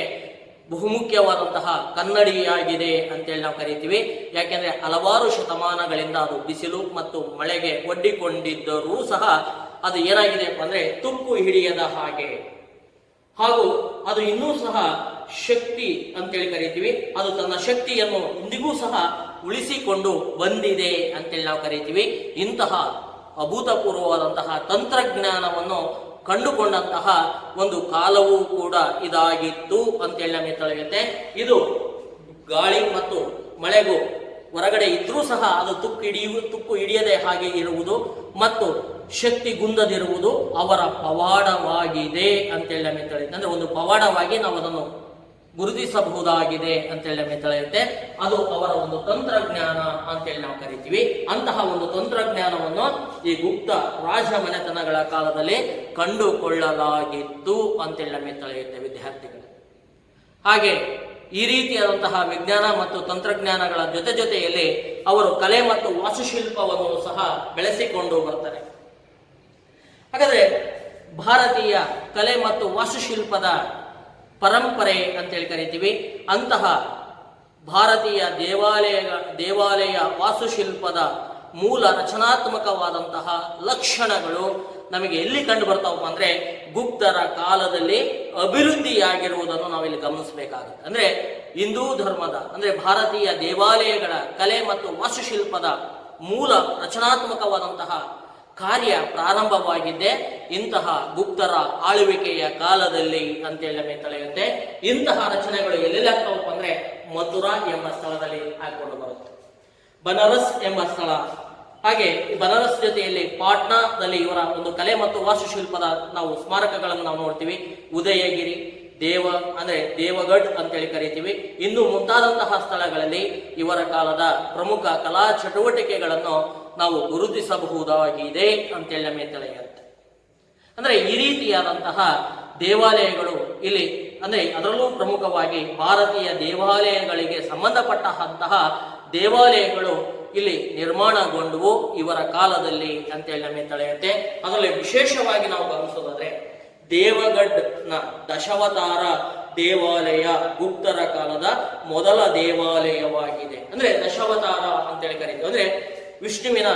ಬಹುಮುಖ್ಯವಾದಂತಹ ಕನ್ನಡಿಯಾಗಿದೆ ಅಂತೇಳಿ ನಾವು ಕರಿತೀವಿ. ಯಾಕೆಂದ್ರೆ ಹಲವಾರು ಶತಮಾನಗಳಿಂದ ಅದು ಬಿಸಿಲು ಮತ್ತು ಮಳೆಗೆ ಒಡ್ಡಿಕೊಂಡಿದ್ದರೂ ಸಹ ಅದು ಏನಾಗಿದೆ ಅಂದ್ರೆ ತುಕ್ಕು ಹಿಡಿಯದ ಹಾಗೆ ಹಾಗೂ ಅದು ಇನ್ನೂ ಸಹ ಶಕ್ತಿ ಅಂತೇಳಿ ಕರಿತೀವಿ. ಅದು ತನ್ನ ಶಕ್ತಿಯನ್ನು ಇಂದಿಗೂ ಸಹ ಉಳಿಸಿಕೊಂಡು ಬಂದಿದೆ ಅಂತೇಳಿ ನಾವು ಕರಿತೀವಿ. ಇಂತಹ ಅಭೂತಪೂರ್ವವಾದಂತಹ ತಂತ್ರಜ್ಞಾನವನ್ನು ಕಂಡುಕೊಂಡಂತಹ ಒಂದು ಕಾಲವೂ ಕೂಡ ಇದಾಗಿತ್ತು ಅಂತೇಳಿ ನಮಗೆ ತಿಳಿಯುತ್ತೆ. ಇದು ಗಾಳಿ ಮತ್ತು ಮಳೆಗೂ ಹೊರಗಡೆ ಇದ್ರೂ ಸಹ ಅದು ತುಕ್ಕು ಹಿಡಿಯದೆ ಹಾಗೆ ಇರುವುದು ಮತ್ತು ಶಕ್ತಿ ಗುಂದದಿರುವುದು ಅವರ ಪವಾಡವಾಗಿದೆ ಅಂತೇಳಿ ನಮಗೆ ತಿಳಿಯುತ್ತೆ. ಅಂದ್ರೆ ಒಂದು ಪವಾಡವಾಗಿ ನಾವು ಅದನ್ನು ಗುರುತಿಸಬಹುದಾಗಿದೆ ಅಂತೇಳಿ ನಮಗೆ ತಿಳಿಯುತ್ತೆ. ಅದು ಅವರ ಒಂದು ತಂತ್ರಜ್ಞಾನ ಅಂತೇಳಿ ನಾವು ಕರಿತೀವಿ. ಅಂತಹ ಒಂದು ತಂತ್ರಜ್ಞಾನವನ್ನು ಈ ಗುಪ್ತ ರಾಜ ಮನೆತನಗಳ ಕಾಲದಲ್ಲಿ ಕಂಡುಕೊಳ್ಳಲಾಗಿತ್ತು ಅಂತೇಳಿ ನಮಗೆ ತಿಳಿಯುತ್ತೆ ವಿದ್ಯಾರ್ಥಿಗಳು. ಹಾಗೆ ಈ ರೀತಿಯಾದಂತಹ ವಿಜ್ಞಾನ ಮತ್ತು ತಂತ್ರಜ್ಞಾನಗಳ ಜೊತೆಯಲ್ಲಿ ಅವರು ಕಲೆ ಮತ್ತು ವಾಸ್ತುಶಿಲ್ಪವನ್ನು ಸಹ ಬೆಳೆಸಿಕೊಂಡು ಬರ್ತಾರೆ. ಹಾಗಾದ್ರೆ ಭಾರತೀಯ ಕಲೆ ಮತ್ತು ವಾಸ್ತುಶಿಲ್ಪದ ಪರಂಪರೆ ಅಂತೇಳಿ ಕರಿತೀವಿ. ಅಂತಹ ಭಾರತೀಯ ದೇವಾಲಯ ವಾಸ್ತುಶಿಲ್ಪದ ಮೂಲ ರಚನಾತ್ಮಕವಾದಂತಹ ಲಕ್ಷಣಗಳು ನಮಗೆ ಎಲ್ಲಿ ಕಂಡು ಬರ್ತಾವಪ್ಪ ಅಂದ್ರೆ ಗುಪ್ತರ ಕಾಲದಲ್ಲಿ ಅಭಿವೃದ್ಧಿಯಾಗಿರುವುದನ್ನು ನಾವಿಲ್ಲಿ ಗಮನಿಸಬೇಕಾಗುತ್ತೆ. ಅಂದ್ರೆ ಹಿಂದೂ ಧರ್ಮದ ಅಂದ್ರೆ ಭಾರತೀಯ ದೇವಾಲಯಗಳ ಕಲೆ ಮತ್ತು ವಾಸ್ತುಶಿಲ್ಪದ ಮೂಲ ರಚನಾತ್ಮಕವಾದಂತಹ ಕಾರ್ಯ ಪ್ರಾರಂಭವಾಗಿದ್ದೆ ಇಂತಹ ಗುಪ್ತರ ಆಳ್ವಿಕೆಯ ಕಾಲದಲ್ಲಿ ಅಂತೇಳಿ ನಮಗೆ ತಿಳಿಯುತ್ತೆ. ಇಂತಹ ರಚನೆಗಳು ಎಲ್ಲೆಲ್ಲಿ ಆಗ್ತಾವಪ್ಪ ಅಂದ್ರೆ ಮಥುರಾ ಎಂಬ ಸ್ಥಳದಲ್ಲಿ ಹಾಕೊಂಡು ಬರುತ್ತೆ, ಬನಾರಸ್ ಎಂಬ ಸ್ಥಳ, ಹಾಗೆ ಬನಾರಸ್ ಜೊತೆಯಲ್ಲಿ ಪಾಟ್ನಾದಲ್ಲಿ ಇವರ ಒಂದು ಕಲೆ ಮತ್ತು ವಾಸ್ತುಶಿಲ್ಪದ ನಾವು ಸ್ಮಾರಕಗಳನ್ನು ನಾವು ನೋಡ್ತೀವಿ. ಉದಯಗಿರಿ, ದೇವಗಢ್ ಅಂತೇಳಿ ಕರಿತೀವಿ. ಇನ್ನು ಮುಂತಾದಂತಹ ಸ್ಥಳಗಳಲ್ಲಿ ಇವರ ಕಾಲದ ಪ್ರಮುಖ ಕಲಾ ಚಟುವಟಿಕೆಗಳನ್ನು ನಾವು ಗುರುತಿಸಬಹುದಾಗಿದೆ ಅಂತೇಳಿ ನಮಗೆ ತಿಳಿಯುತ್ತೆ. ಅಂದ್ರೆ ಈ ರೀತಿಯಾದಂತಹ ದೇವಾಲಯಗಳು ಇಲ್ಲಿ ಅಂದ್ರೆ ಅದರಲ್ಲೂ ಪ್ರಮುಖವಾಗಿ ಭಾರತೀಯ ದೇವಾಲಯಗಳಿಗೆ ಸಂಬಂಧಪಟ್ಟಂತಹ ದೇವಾಲಯಗಳು ಇಲ್ಲಿ ನಿರ್ಮಾಣಗೊಂಡವು ಇವರ ಕಾಲದಲ್ಲಿ ಅಂತೇಳಿ ನಮಗೆ ತಿಳಿಯುತ್ತೆ. ಅದರಲ್ಲಿ ವಿಶೇಷವಾಗಿ ನಾವು ಗಮನಿಸೋದಾದ್ರೆ ದೇವಗಢ್ನ ದಶಾವತಾರ ದೇವಾಲಯ ಗುಪ್ತರ ಕಾಲದ ಮೊದಲ ದೇವಾಲಯವಾಗಿದೆ. ಅಂದ್ರೆ ದಶಾವತಾರ ಅಂತೇಳಿ ಕರೀತೀವಿ. ಅಂದ್ರೆ ವಿಷ್ಣುವಿನ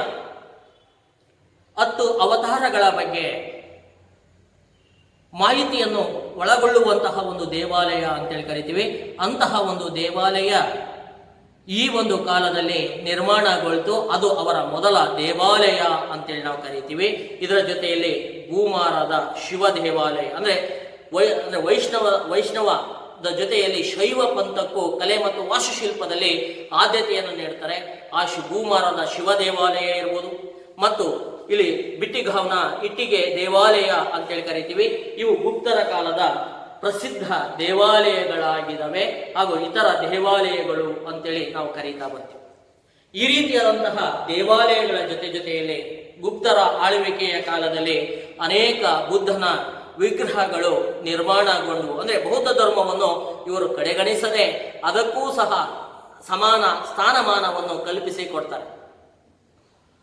10 ಅವತಾರಗಳ ಬಗ್ಗೆ ಮಾಹಿತಿಯನ್ನು ಒಳಗೊಳ್ಳುವಂತಹ ಒಂದು ದೇವಾಲಯ ಅಂತೇಳಿ ಕರಿತೀವಿ. ಅಂತಹ ಒಂದು ದೇವಾಲಯ ಈ ಒಂದು ಕಾಲದಲ್ಲಿ ನಿರ್ಮಾಣಗೊಳ್ತು. ಅದು ಅವರ ಮೊದಲ ದೇವಾಲಯ ಅಂತೇಳಿ ನಾವು ಕರಿತೀವಿ. ಇದರ ಜೊತೆಯಲ್ಲಿ ಭೂಮಾರದ ಶಿವ ದೇವಾಲಯ ಅಂದ್ರೆ ವೈಷ್ಣವದ ಜೊತೆಯಲ್ಲಿ ಶೈವ ಪಂಥಕ್ಕೂ ಕಲೆ ಮತ್ತು ವಾಸ್ತುಶಿಲ್ಪದಲ್ಲಿ ಆದ್ಯತೆಯನ್ನು ನೀಡ್ತಾರೆ. ಆ ಭೂಮಾರದ ಶಿವ ದೇವಾಲಯ ಇರ್ಬೋದು ಮತ್ತು ಇಲ್ಲಿ ಬಿಟ್ಟಿಗಾವ್ನ ಇಟ್ಟಿಗೆ ದೇವಾಲಯ ಅಂತೇಳಿ ಕರಿತೀವಿ. ಇವು ಗುಪ್ತರ ಕಾಲದ ಪ್ರಸಿದ್ಧ ದೇವಾಲಯಗಳಾಗಿದ್ದಾವೆ ಹಾಗೂ ಇತರ ದೇವಾಲಯಗಳು ಅಂತೇಳಿ ನಾವು ಕರೀತಾ ಬರ್ತೀವಿ. ಈ ರೀತಿಯಾದಂತಹ ದೇವಾಲಯಗಳ ಜೊತೆಯಲ್ಲಿ ಗುಪ್ತರ ಆಳ್ವಿಕೆಯ ಕಾಲದಲ್ಲಿ ಅನೇಕ ಬುದ್ಧನ ವಿಗ್ರಹಗಳು ನಿರ್ಮಾಣಗೊಂಡವು. ಅಂದ್ರೆ ಬೌದ್ಧ ಧರ್ಮವನ್ನು ಇವರು ಕಡೆಗಣಿಸದೆ ಅದಕ್ಕೂ ಸಹ ಸಮಾನ ಸ್ಥಾನಮಾನವನ್ನು ಕಲ್ಪಿಸಿಕೊಡ್ತಾರೆ.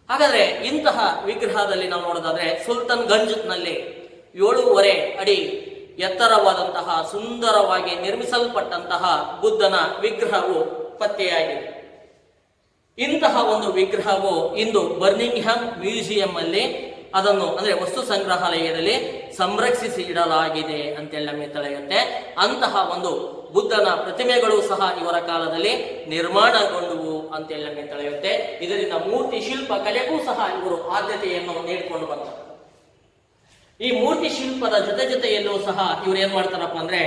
ಹಾಗಾದ್ರೆ ಇಂತಹ ವಿಗ್ರಹದಲ್ಲಿ ನಾವು ನೋಡೋದಾದ್ರೆ ಸುಲ್ತಾನ್ ಗಂಜ್ನಲ್ಲಿ 7.5 ಅಡಿ ಎತ್ತರವಾದಂತಹ ಸುಂದರವಾಗಿ ನಿರ್ಮಿಸಲ್ಪಟ್ಟಂತಹ ಬುದ್ಧನ ವಿಗ್ರಹವು ಪತ್ತೆಯಾಗಿದೆ. ಇಂತಹ ಒಂದು ವಿಗ್ರಹವು ಇಂದು ಬರ್ಮಿಂಗ್ಹ್ಯಾಮ್ ಮ್ಯೂಸಿಯಂ ಅಲ್ಲಿ ಅದನ್ನು ಅಂದ್ರೆ ವಸ್ತು ಸಂಗ್ರಹಾಲಯದಲ್ಲಿ ಸಂರಕ್ಷಿಸಿ ಇಡಲಾಗಿದೆ ಅಂತೇಳಿ ನಮಗೆ ತಿಳಿಯುತ್ತೆ. ಅಂತಹ ಒಂದು ಬುದ್ಧನ ಪ್ರತಿಮೆಗಳು ಸಹ ಇವರ ಕಾಲದಲ್ಲಿ ನಿರ್ಮಾಣಗೊಂಡವು ಅಂತೇಳಿ ನಮಗೆ ತಿಳಿಯುತ್ತೆ. ಇದರಿಂದ ಮೂರ್ತಿ ಶಿಲ್ಪ ಕಲೆಗೂ ಸಹ ಇವರು ಆದ್ಯತೆಯನ್ನು ನೀಡಿಕೊಂಡು ಬಂದರು. ಈ ಮೂರ್ತಿ ಶಿಲ್ಪದ ಜೊತೆಯಲ್ಲೂ ಸಹ ಇವರು ಏನ್ ಮಾಡ್ತಾರಪ್ಪ ಅಂದ್ರೆ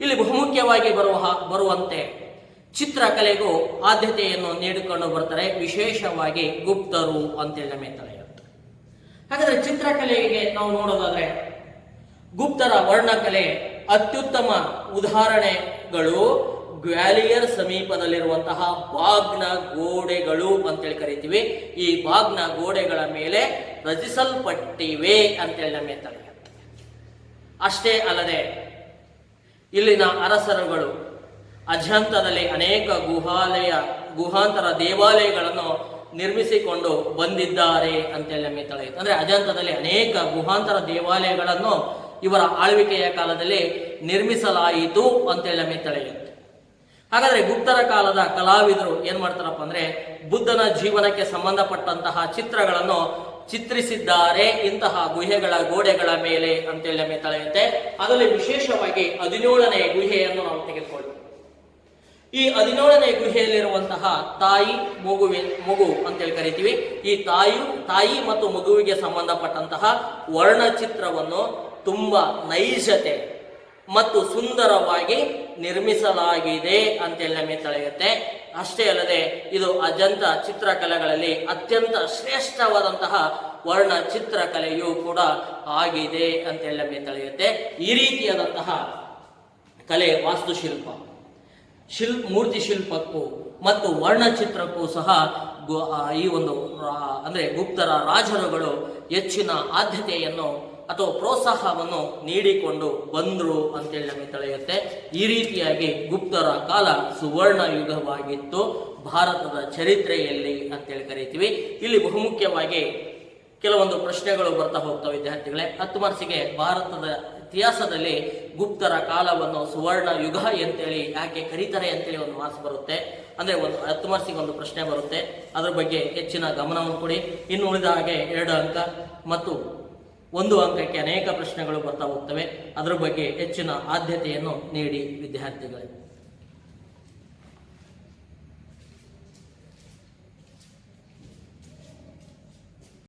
ಇಲ್ಲಿ ಬಹುಮುಖ್ಯವಾಗಿ ಬರುವಂತೆ ಚಿತ್ರಕಲೆಗೂ ಆದ್ಯತೆಯನ್ನು ನೀಡಿಕೊಂಡು ಬರ್ತಾರೆ, ವಿಶೇಷವಾಗಿ ಗುಪ್ತರು ಅಂತೇಳಿ ನಮಗೆ ತಿಳಿಯುತ್ತೆ. ಹಾಗಾದ್ರೆ ಚಿತ್ರಕಲೆಗೆ ನಾವು ನೋಡೋದಾದ್ರೆ ಗುಪ್ತರ ವರ್ಣಕಲೆ ಅತ್ಯುತ್ತಮ ಉದಾಹರಣೆಗಳು ಗ್ವಾಲಿಯರ್ ಸಮೀಪದಲ್ಲಿರುವಂತಹ ಬಾಗ್ನ ಗೋಡೆಗಳು ಅಂತೇಳಿ ಕರಿತೀವಿ. ಈ ಬಾಗ್ನ ಗೋಡೆಗಳ ಮೇಲೆ ರಚಿಸಲ್ಪಟ್ಟಿವೆ ಅಂತೇಳಿ ನಮಗೆ ತಿಳಿಯುತ್ತೆ. ಅಷ್ಟೇ ಅಲ್ಲದೆ ಇಲ್ಲಿನ ಅರಸರುಗಳು ಅಜಂತದಲ್ಲಿ ಅನೇಕ ಗುಹಾಂತರ ದೇವಾಲಯಗಳನ್ನು ನಿರ್ಮಿಸಿಕೊಂಡು ಬಂದಿದ್ದಾರೆ ಅಂತೇಳಿ ನಮಗೆ ತಿಳಿಯುತ್ತೆ. ಅಂದ್ರೆ ಅಜಂತದಲ್ಲಿ ಅನೇಕ ಗುಹಾಂತರ ದೇವಾಲಯಗಳನ್ನು ಇವರ ಆಳ್ವಿಕೆಯ ಕಾಲದಲ್ಲಿ ನಿರ್ಮಿಸಲಾಯಿತು ಅಂತೇಳಿ ನಮಗೆ ತಿಳಿಯುತ್ತೆ. ಹಾಗಾದ್ರೆ ಗುಪ್ತರ ಕಾಲದ ಕಲಾವಿದರು ಏನ್ ಮಾಡ್ತಾರಪ್ಪ ಅಂದ್ರೆ ಬುದ್ಧನ ಜೀವನಕ್ಕೆ ಸಂಬಂಧಪಟ್ಟಂತಹ ಚಿತ್ರಗಳನ್ನು ಚಿತ್ರಿಸಿದ್ದಾರೆ ಇಂತಹ ಗುಹೆಗಳ ಗೋಡೆಗಳ ಮೇಲೆ ಅಂತೇಳಿ ನಮಗೆ ತಿಳಿಯುತ್ತೆ. ಅದರಲ್ಲಿ ವಿಶೇಷವಾಗಿ 17ನೇ ಗುಹೆಯನ್ನು ನಾವು ತೆಗೆದುಕೊಳ್ಳುತ್ತೇವೆ. ಈ 17ನೇ ಗುಹೆಯಲ್ಲಿರುವಂತಹ ತಾಯಿ ಮಗು ಅಂತೇಳಿ ಕರಿತೀವಿ. ಈ ತಾಯಿ ಮತ್ತು ಮಗುವಿಗೆ ಸಂಬಂಧಪಟ್ಟಂತಹ ವರ್ಣಚಿತ್ರವನ್ನು ತುಂಬಾ ನೈಜತೆ ಮತ್ತು ಸುಂದರವಾಗಿ ನಿರ್ಮಿಸಲಾಗಿದೆ ಅಂತೇಳಿ ನಮಗೆ ತಿಳಿಯುತ್ತೆ. ಅಷ್ಟೇ ಅಲ್ಲದೆ ಇದು ಅಜಂತ ಚಿತ್ರಕಲೆಗಳಲ್ಲಿ ಅತ್ಯಂತ ಶ್ರೇಷ್ಠವಾದಂತಹ ವರ್ಣ ಚಿತ್ರಕಲೆಯೂ ಕೂಡ ಆಗಿದೆ ಅಂತೇಳಿ ನಮಗೆ ತಿಳಿಯುತ್ತೆ. ಈ ರೀತಿಯಾದಂತಹ ಕಲೆ ವಾಸ್ತುಶಿಲ್ಪ, ಮೂರ್ತಿ ಶಿಲ್ಪಕ್ಕೂ ಮತ್ತು ವರ್ಣಚಿತ್ರಕ್ಕೂ ಸಹ ಈ ಒಂದು ಅಂದ್ರೆ ಗುಪ್ತರ ರಾಜರುಗಳು ಹೆಚ್ಚಿನ ಆದ್ಯತೆಯನ್ನು ಅಥವಾ ಪ್ರೋತ್ಸಾಹವನ್ನು ನೀಡಿಕೊಂಡು ಬಂದರು ಅಂತೇಳಿ ನಮಗೆ ತಿಳಿಯುತ್ತೆ. ಈ ರೀತಿಯಾಗಿ ಗುಪ್ತರ ಕಾಲ ಸುವರ್ಣ ಯುಗವಾಗಿತ್ತು ಭಾರತದ ಚರಿತ್ರೆಯಲ್ಲಿ ಅಂತೇಳಿ ಕರಿತೀವಿ. ಇಲ್ಲಿ ಬಹುಮುಖ್ಯವಾಗಿ ಕೆಲವೊಂದು ಪ್ರಶ್ನೆಗಳು ಬರ್ತಾ ಹೋಗ್ತವೆ ವಿದ್ಯಾರ್ಥಿಗಳೇ. 10 ಮಾರ್ಕ್ಸಿಗೆ ಭಾರತದ ಇತಿಹಾಸದಲ್ಲಿ ಗುಪ್ತರ ಕಾಲವನ್ನು ಸುವರ್ಣ ಯುಗ ಅಂತೇಳಿ ಯಾಕೆ ಕರೀತಾರೆ ಅಂತೇಳಿ ಒಂದು ಮಾರ್ಕ್ಸ್ ಬರುತ್ತೆ. ಅಂದ್ರೆ 10 ಮಾರ್ಕ್ಸಿಗೆ ಒಂದು ಪ್ರಶ್ನೆ ಬರುತ್ತೆ. ಅದ್ರ ಬಗ್ಗೆ ಹೆಚ್ಚಿನ ಗಮನವನ್ನು ಕೊಡಿ. ಇನ್ನು ಉಳಿದ ಹಾಗೆ 2 ಅಂಕ ಮತ್ತು 1 ಅಂಕಕ್ಕೆ ಅನೇಕ ಪ್ರಶ್ನೆಗಳು ಬರ್ತಾ ಹೋಗ್ತವೆ. ಅದರ ಬಗ್ಗೆ ಹೆಚ್ಚಿನ ಆದ್ಯತೆಯನ್ನು ನೀಡಿ ವಿದ್ಯಾರ್ಥಿಗಳೇ.